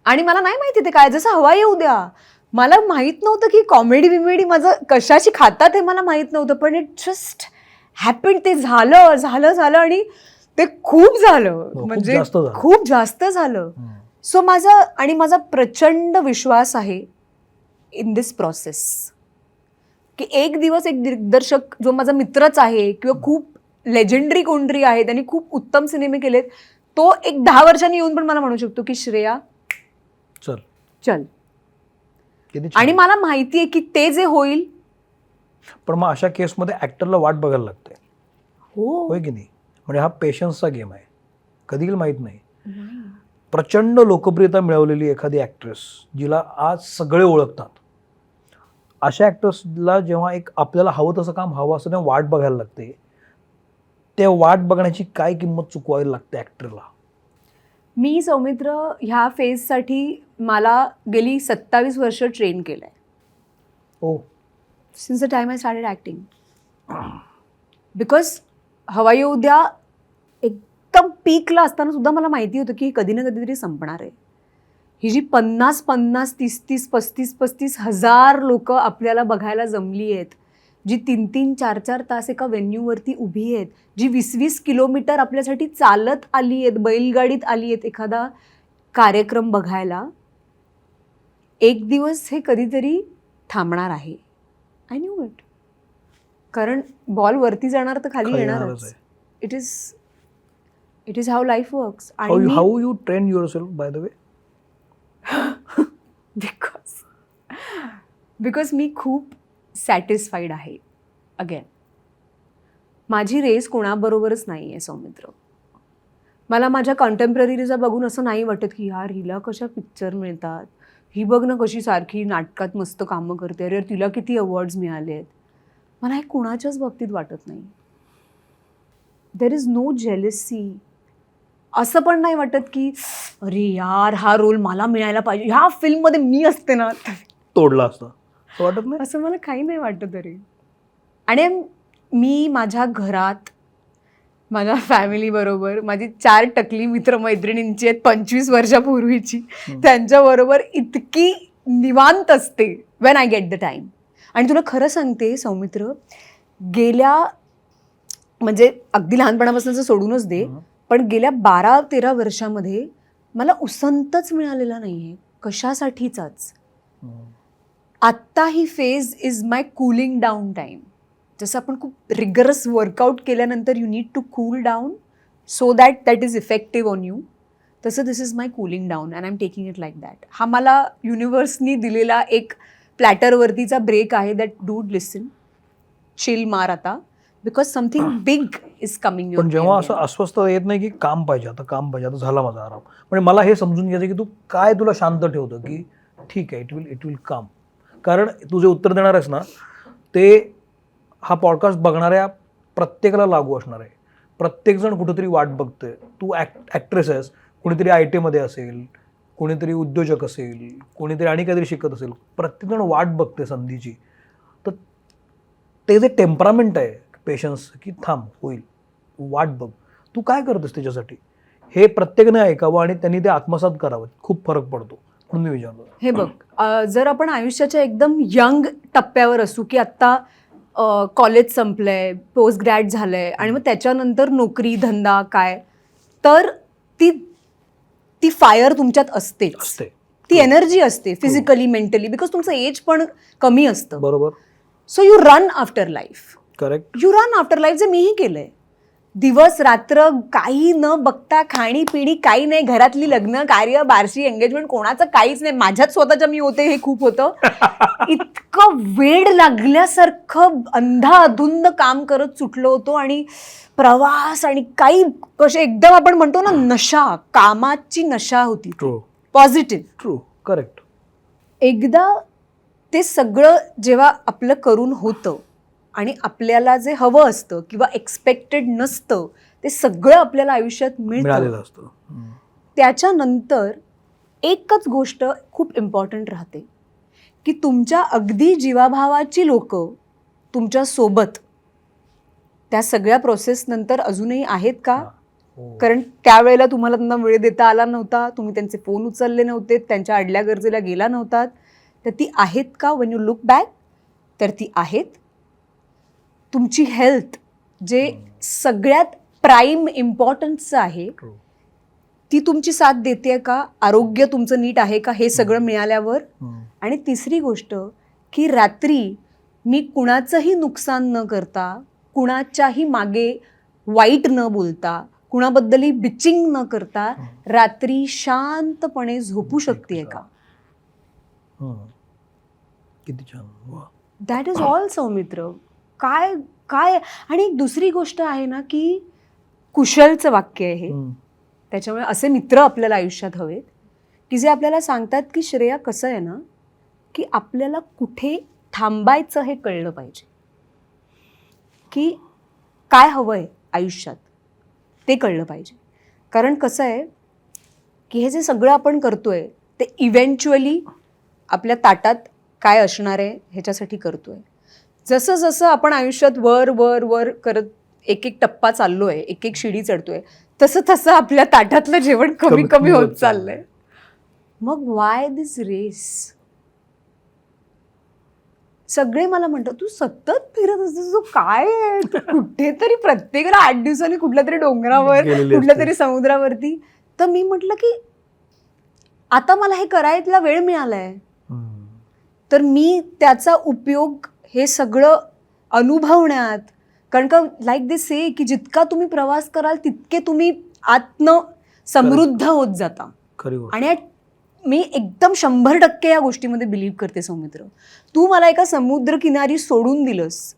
आणि मला नाही माहिती ते काय, जसं हवा येऊ द्या. मला माहित नव्हतं की कॉमेडी बिमेडी माझं कशाची खातात हे मला माहित नव्हतं, पण इट जस्ट हॅपन. ते झालं झालं झालं आणि ते खूप झालं, म्हणजे खूप जास्त झालं. सो माझा प्रचंड विश्वास आहे इन दिस प्रोसेस की एक दिवस एक दिग्दर्शक जो माझा मित्रच आहे किंवा खूप लेजेंडरी कोणतरी आहे, त्यांनी खूप उत्तम सिनेमे केलेत, तो एक 10 वर्षांनी येऊन पण मला म्हणू शकतो की श्रेया चल चल. आणि मला माहिती आहे की ते जे होईल. पण मग अशा केसमध्ये ऍक्टरला वाट बघायला लागते. होय की नाही? म्हणजे हा पेशन्सचा गेम आहे. कधी माहित नाही. प्रचंड लोकप्रियता मिळवलेली एखादी ऍक्ट्रेस जिला आज सगळे ओळखतात, अशा ऍक्ट्रेसला जेव्हा एक आपल्याला हवं तसं काम हवं असं तेव्हा वाट बघायला लागते. त्या वाट बघण्याची काय किंमत चुकवायला लागते ऍक्टरला. मी सौमित्र ह्या फेजसाठी मला गेली 27 वर्ष ट्रेन केलंय. Oh, since the time I started acting. Because हवा येऊ द्या एकदम पीकला असताना सुद्धा मला माहिती होतं की कधी ना कधीतरी संपणार आहे. ही जी 50 30 35 हजार लोक आपल्याला बघायला जमली आहेत, जी 3 4 तास एका व्हेन्यूवरती उभी आहेत, जी 20 किलोमीटर आपल्यासाठी चालत आली आहेत, बैलगाडीत आली आहेत एखादा कार्यक्रम बघायला, एक दिवस हे कधीतरी थांबणार आहे. I knew it. कारण बॉल वरती जाणार तर खाली येणारच. It is how life works. How you train yourself by the way? Because मी खूप सॅटिस्फाईड आहे. अगेन माझी रेस कोणाबरोबरच नाही आहे सौमित्र. मला माझ्या कंटेम्पररीजला बघून असं नाही वाटत की यार हिला कशा पिक्चर मिळतात, ही बघ ना कशी सारखी नाटकात मस्त कामं करते, अरे तिला किती अवॉर्ड्स मिळाले आहेत. मला हे कोणाच्याच बाबतीत वाटत नाही. There is no jealousy. असं पण नाही वाटत की अरे यार हा रोल मला मिळायला पाहिजे, ह्या फिल्ममध्ये मी असते ना तोडला असता, असं वाटत नाही. असं मला काही नाही वाटत तरी. आणि मी माझ्या घरात माझ्या फॅमिलीबरोबर, माझी 4 टकली मित्रमैत्रिणींची आहेत 25 वर्षापूर्वीची, त्यांच्याबरोबर इतकी निवांत असते when I get the time. आणि तुला खरं सांगते सौमित्र, गेल्या म्हणजे अगदी लहानपणापासूनच सोडूनच दे, पण गेल्या 12-13 वर्षामध्ये मला उसंतच मिळालेला नाही आहे कशासाठीचाच. आत्ता ही phase is my cooling down time. जसं आपण खूप रिगरस वर्कआउट केल्यानंतर you need to cool down so that is effective on you, तसं this is my cooling down and I am taking it like that. हा मला युनिव्हर्सनी दिलेला एक प्लॅटरवरतीचा ब्रेक आहे. दॅट डूड लिसन, चिल मार आता, because something big is coming. पण जेव्हा असं अस्वस्थता येत नाही की काम पाहिजे, आता झाला माझा आराम, म्हणजे मला हे समजून घ्यायचं की तू काय तुला शांत ठेवतं की ठीक आहे, इट विल काम. कारण तू जे उत्तर देणार आहेस ना ते हा पॉडकास्ट बघणाऱ्या प्रत्येकाला लागू असणार आहे. प्रत्येकजण कुठेतरी वाट बघतोय. तू ॲक्ट्रेस आहेस, कोणीतरी IT मध्ये असेल, कोणीतरी उद्योजक असेल, कोणीतरी आणि काहीतरी शिकत असेल, प्रत्येकजण वाट बघते संधीची. तर ते जे टेम्परामेंट आहे, पेशन्स, की थांब होईल, वाट बघ, तू काय करतोस त्याच्यासाठी, हे प्रत्येकाने ऐकावं आणि त्यांनी ते आत्मसात करावं. खूप फरक पडतो म्हणून मी विचारतो. हे बघ, जर आपण आयुष्याच्या एकदम यंग टप्प्यावर असू की आत्ता कॉलेज संपलंय, पोस्ट ग्रॅड झालंय आणि मग त्याच्यानंतर नोकरी धंदा काय, तर ती फायर तुमच्यात असतेच, ती एनर्जी असते फिजिकली मेंटली, बिकॉज तुमचं एज पण कमी असतं. बरोबर. So you run after life. Correct. You run after life. जे मीही केलंय, दिवस रात्र काही न बघता, खाणी पिणी काही नाही, घरातली लग्न कार्य बारशी एंगेजमेंट कोणाचं काहीच नाही, माझ्याच स्वतःच्या मी होते, हे खूप होतं. इतकं वेड लागल्यासारखं अंधाधुंद काम करत सुटलो होतो आणि प्रवास आणि काही कसे एकदम आपण म्हणतो ना नशा, कामाची नशा होती. ट्रू. पॉझिटिव्ह. ट्रू. करेक्ट. एकदा ते सगळं जेव्हा आपलं करून होतं आणि आपल्याला जे हवं असतं किंवा एक्सपेक्टेड नसतं ते सगळं आपल्याला आयुष्यात मिळालेलं असतं, त्याच्यानंतर एकच गोष्ट खूप इम्पॉर्टंट राहते, की तुमच्या अगदी जीवाभावाची लोक तुमच्या सोबत त्या सगळ्या प्रोसेस नंतर अजूनही आहेत का? हो. कारण त्यावेळेला तुम्हाला त्यांना वेळ देता आला नव्हता, तुम्ही त्यांचे फोन उचलले नव्हते, त्यांच्या अडल्या गरजेला गेला नव्हतात, तर ती आहेत का? व्हेन यू लुक बॅक, तर ती आहेत. तुमची हेल्थ जे सगळ्यात प्राईम इम्पॉर्टन्सचं आहे, True. ती तुमची साथ देते का? आरोग्य तुमचं नीट आहे का? हे सगळं मिळाल्यावर. आणि तिसरी गोष्ट की रात्री मी कुणाचंही नुकसान न करता, कुणाच्याही मागे वाईट न बोलता, कुणाबद्दलही बिचिंग न करता रात्री शांतपणे झोपू शकते का? किती छान. वा. That is all Saumitra. काय काय आणि एक दुसरी गोष्ट आहे ना की कुशलचं वाक्य आहे हे. त्याच्यामुळे असे मित्र आपल्याला आयुष्यात हवेत की जे आपल्याला सांगतात की श्रेया कसं आहे ना की आपल्याला कुठे थांबायचं हे कळलं पाहिजे, की काय हवं आहे आयुष्यात ते कळलं पाहिजे. कारण कसं आहे की हे जे सगळं आपण करतोय ते इव्हेंच्युअली आपल्या ताटात काय असणार आहे ह्याच्यासाठी करतोय. जसं जसं आपण आयुष्यात वर वर वर करत एक एक टप्पा चाललोय, एक एक शिडी चढतोय, तसं तसं आपल्या ताटातलं जेवण कमी कमी होत चाललंय. मग वाय दिस रेस? सगळे मला म्हणतात तू सतत फिरत असतेस, तू काय आहे? तू कुठेतरी प्रत्येकाला 8 दिवसांनी कुठल्या तरी डोंगरावर, कुठल्या तरी समुद्रावरती. तर मी म्हटलं की आता मला हे करायला वेळ मिळालाय, तर मी त्याचा उपयोग हे सगळं अनुभवण्यात, कारण का लाईक दे से की जितका तुम्ही प्रवास कराल तितके तुम्ही आत्म समृद्ध होत जाता. आणि मी एकदम 100% या गोष्टीमध्ये बिलीव्ह करते सौमित्र. तू मला एका समुद्रकिनारी सोडून दिलंस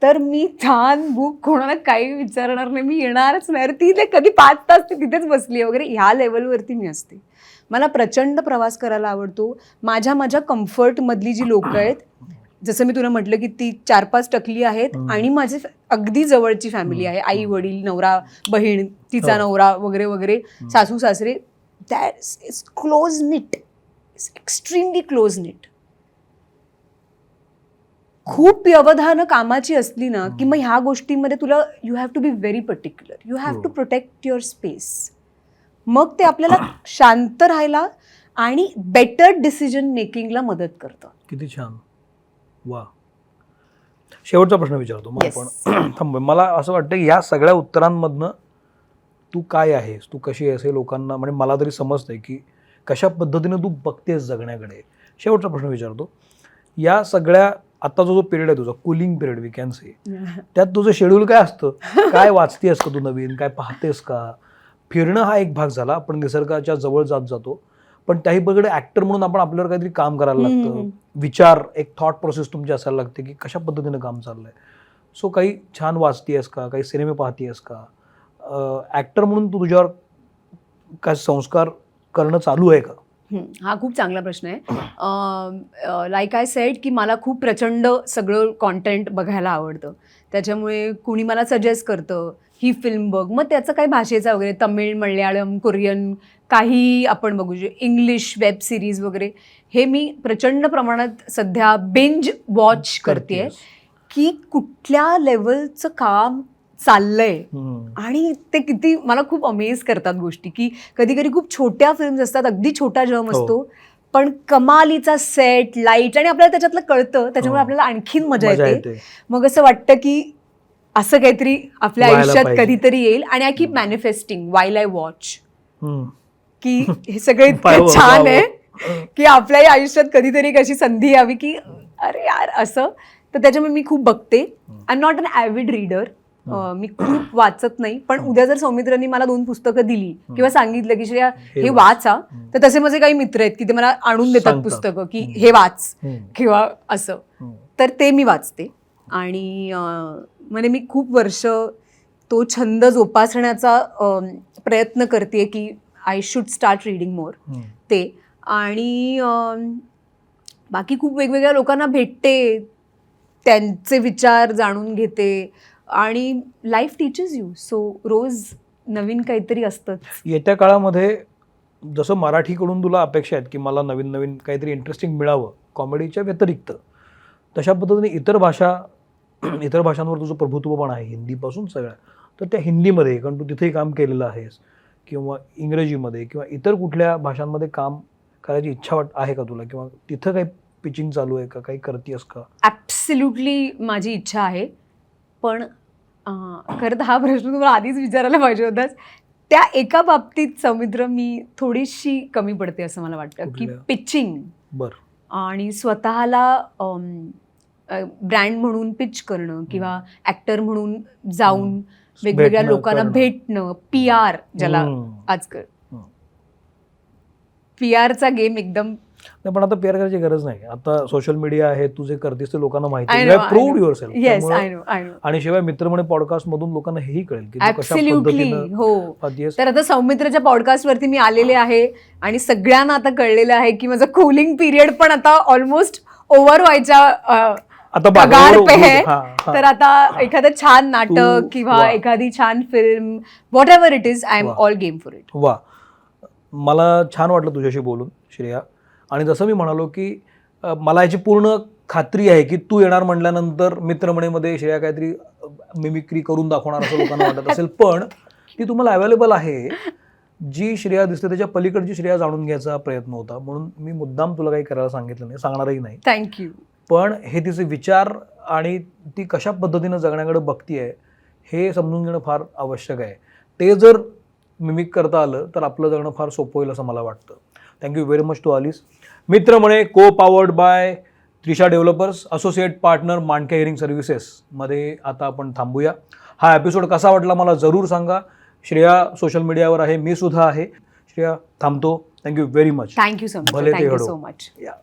तर मी छान बुक कोणाला काही विचारणार नाही, मी येणारच नाही. ती कधी 5 तास ती तिथेच बसली आहे वगैरे, ह्या लेवलवरती मी असते. मला प्रचंड प्रवास करायला आवडतो. माझ्या कम्फर्टमधली जी लोकं आहेत, जसं मी तुला म्हटलं की ती 4-5 टकली आहेत आणि माझी अगदी जवळची फॅमिली आहे, आई वडील, नवरा बहीण, तिचा नवरा वगैरे वगैरे, सासू सासरे. दॅट इज क्लोज निट, इज एक्स्ट्रीमली क्लोज निट. खूप व्यवधानं कामाची असली ना की मग ह्या गोष्टींमध्ये तुला you have to be very particular, you have to protect your space. मग ते आपल्याला शांत राहायला आणि बेटर डिसिजन मेकिंगला मदत करतं. किती छान. वा. शेवटचा प्रश्न विचारतो मग आपण थांब. मला असं वाटतं की ह्या सगळ्या उत्तरांमधनं तू काय आहेस, तू कशी आहेस हे लोकांना, म्हणजे मला तरी समजतंय की कशा पद्धतीनं तू बघतेस जगण्याकडे. शेवटचा प्रश्न विचारतो, या सगळ्या आता जो पिरियड आहे तुझा, cooling period we can say, त्यात तुझं शेड्यूल काय असतं? काय वाचतेस का तू नवीन, काय पाहतेस का? फिरणं हा एक भाग झाला, आपण निसर्गाच्या जवळ जातो, पण त्याही बघडे ऍक्टर म्हणून आपण आपल्यावर काहीतरी काम करायला लागतं. विचार, एक थॉट प्रोसेस तुमची असायला लागते की कशा पद्धतीनं काम चाललंय. सो काही छान वाचतेस का, काही सिनेमे पाहतेस का? ऍक्टर म्हणून तू तुझ्यावर काय संस्कार करणं चालू आहे का? हा खूप चांगला प्रश्न आहे. लाईक आय सेड की मला खूप प्रचंड सगळं कॉन्टेंट बघायला आवडतं. त्याच्यामुळे कुणी मला सजेस्ट करतं ही फिल्म बघ, मग त्याचं काही भाषेचा वगैरे, तमिळ, मल्याळम, कोरियन, काही आपण बघू शकतो, इंग्लिश वेब सिरीज वगैरे, हे मी प्रचंड प्रमाणात सध्या बिंज वॉच करते की कुठल्या लेवलचं काम चाललंय. आणि ते किती मला खूप अमेज करतात गोष्टी, की कधी कधी खूप छोट्या फिल्म्स असतात, अगदी छोटा जर्म असतो, पण कमालीचा सेट, लाईट, आणि आपल्याला त्याच्यातलं कळतं, त्याच्यामुळे आपल्याला आणखीन मजा येते. मग असं वाटतं की असं काहीतरी आपल्या आयुष्यात कधीतरी येईल. आणि I keep manifesting while I watch की हे सगळं इतकं छान आहे की आपल्याही आयुष्यात कधीतरी कशी संधी यावी की अरे यार असं. तर त्याच्यामुळे मी खूप बघते. I am not an avid reader, मी खूप वाचत नाही, पण उद्या जर सौमित्रांनी मला 2 पुस्तकं दिली किंवा सांगितलं की श्रेया हे वाचा, तर तसे माझे काही मित्र आहेत की ते मला आणून देतात पुस्तकं की हे वाच किंवा असं, तर ते मी वाचते. आणि म्हणजे मी खूप वर्ष तो छंद जोपासण्याचा प्रयत्न करते की I should start reading more ते. आणि बाकी खूप वेगवेगळ्या लोकांना भेटते, त्यांचे विचार जाणून घेते, आणि लाईफ टीचेस यू. सो रोज नवीन काहीतरी असतंच. येत्या काळामध्ये जसं मराठीकडून तुला अपेक्षा आहेत की मला नवीन नवीन काहीतरी इंटरेस्टिंग मिळावं कॉमेडीच्या व्यतिरिक्त, तशा पद्धतीने इतर भाषांवर तुझं प्रभुत्व पण आहे हिंदीपासून सगळ्या. तर त्या हिंदीमध्ये, कारण तू तिथेही काम केलेलं आहेस, किंवा इंग्रजीमध्ये किंवा इतर कुठल्या भाषांमध्ये काम करायची इच्छा आहे का तुला, किंवा तिथं काही पिचिंग चालू आहे का, काही करतेस का? ॲब्सल्युटली माझी इच्छा आहे. पण खरं तर हा प्रश्न तुम्हाला आधीच विचारायला पाहिजे होताच. त्या एका बाबतीत सौमित्र मी थोडीशी कमी पडते असं मला वाटतं, की कुठल्या? पिचिंग बरं. आणि स्वतःला ब्रँड म्हणून पिच करणं किंवा ॲक्टर म्हणून जाऊन वेगवेगळ्या भेटणं, लोकांना करणं. भेटणं, PR ज्याला आजकाल PRचा गेम एकदम. नाही, पण आता पेअर करायची गरज नाही. आता सोशल मीडिया आहे, तू जे करतेस ते लोकांना माहिती I आहे. know, You have proved I know. yourself. Yes, त्यामुळे- I know, I know. आणि शिवाय मित्र म्हणे पॉडकास्ट मधून लोकांना हेही कळेल की तू कशा ऍब्सल्युटली पद्धतीनं हो. पाहतेस. तर आता सौमित्रच्या पॉडकास्टवरती मी आलेले आहे आणि सगळ्यांना आता कळलेलं आहे की माझा कूलिंग पिरियड पण आता ऑलमोस्ट ओव्हर व्हायच्या आता कगार पे है. हा, हा. तर आता एखादं छान नाटक किंवा वा. एखादी छान film, whatever it is, I am वा. All game for it. वा, मला छान वाटलं तुझ्याशी बोलून श्रेया. आणि जसं मी म्हणालो की मला याची पूर्ण खात्री आहे की तू येणार म्हटल्यानंतर मित्रमणेमध्ये श्रेया काहीतरी मिमिक्री करून दाखवणार असं लोकांना वाटत असेल, पण ती तुम्हाला अवेलेबल आहे. जी श्रेया दिसते त्याच्या पलीकडची श्रेया जाणून घ्यायचा प्रयत्न होता, म्हणून मी मुद्दाम तुला काही करायला सांगितलं नाही, सांगणारही नाही. थँक्यू. पण हे तिचे विचार आणि ती कशा पद्धतीनं जगण्याकडे बघतीये हे समजून घेणं फार आवश्यक आहे. ते जर मिमिक करता आलं तर आपलं जगणं फार सोपं होईल असं मला वाटतं. थँक्यू व्हेरी मच टू आलीस. मित्र Mhane co powered by Trisha developers, associate partner Mandke hearing services मध्ये आता आपण थांबूया. हा एपिसोड कसा वाटला मला जरूर सांगा. श्रेया सोशल मीडियावर आहे, मी सुद्धा आहे. श्रेया थांबतो. Thank you very much. Thank you so much. भले ते थँक्यू घडो. So much. या.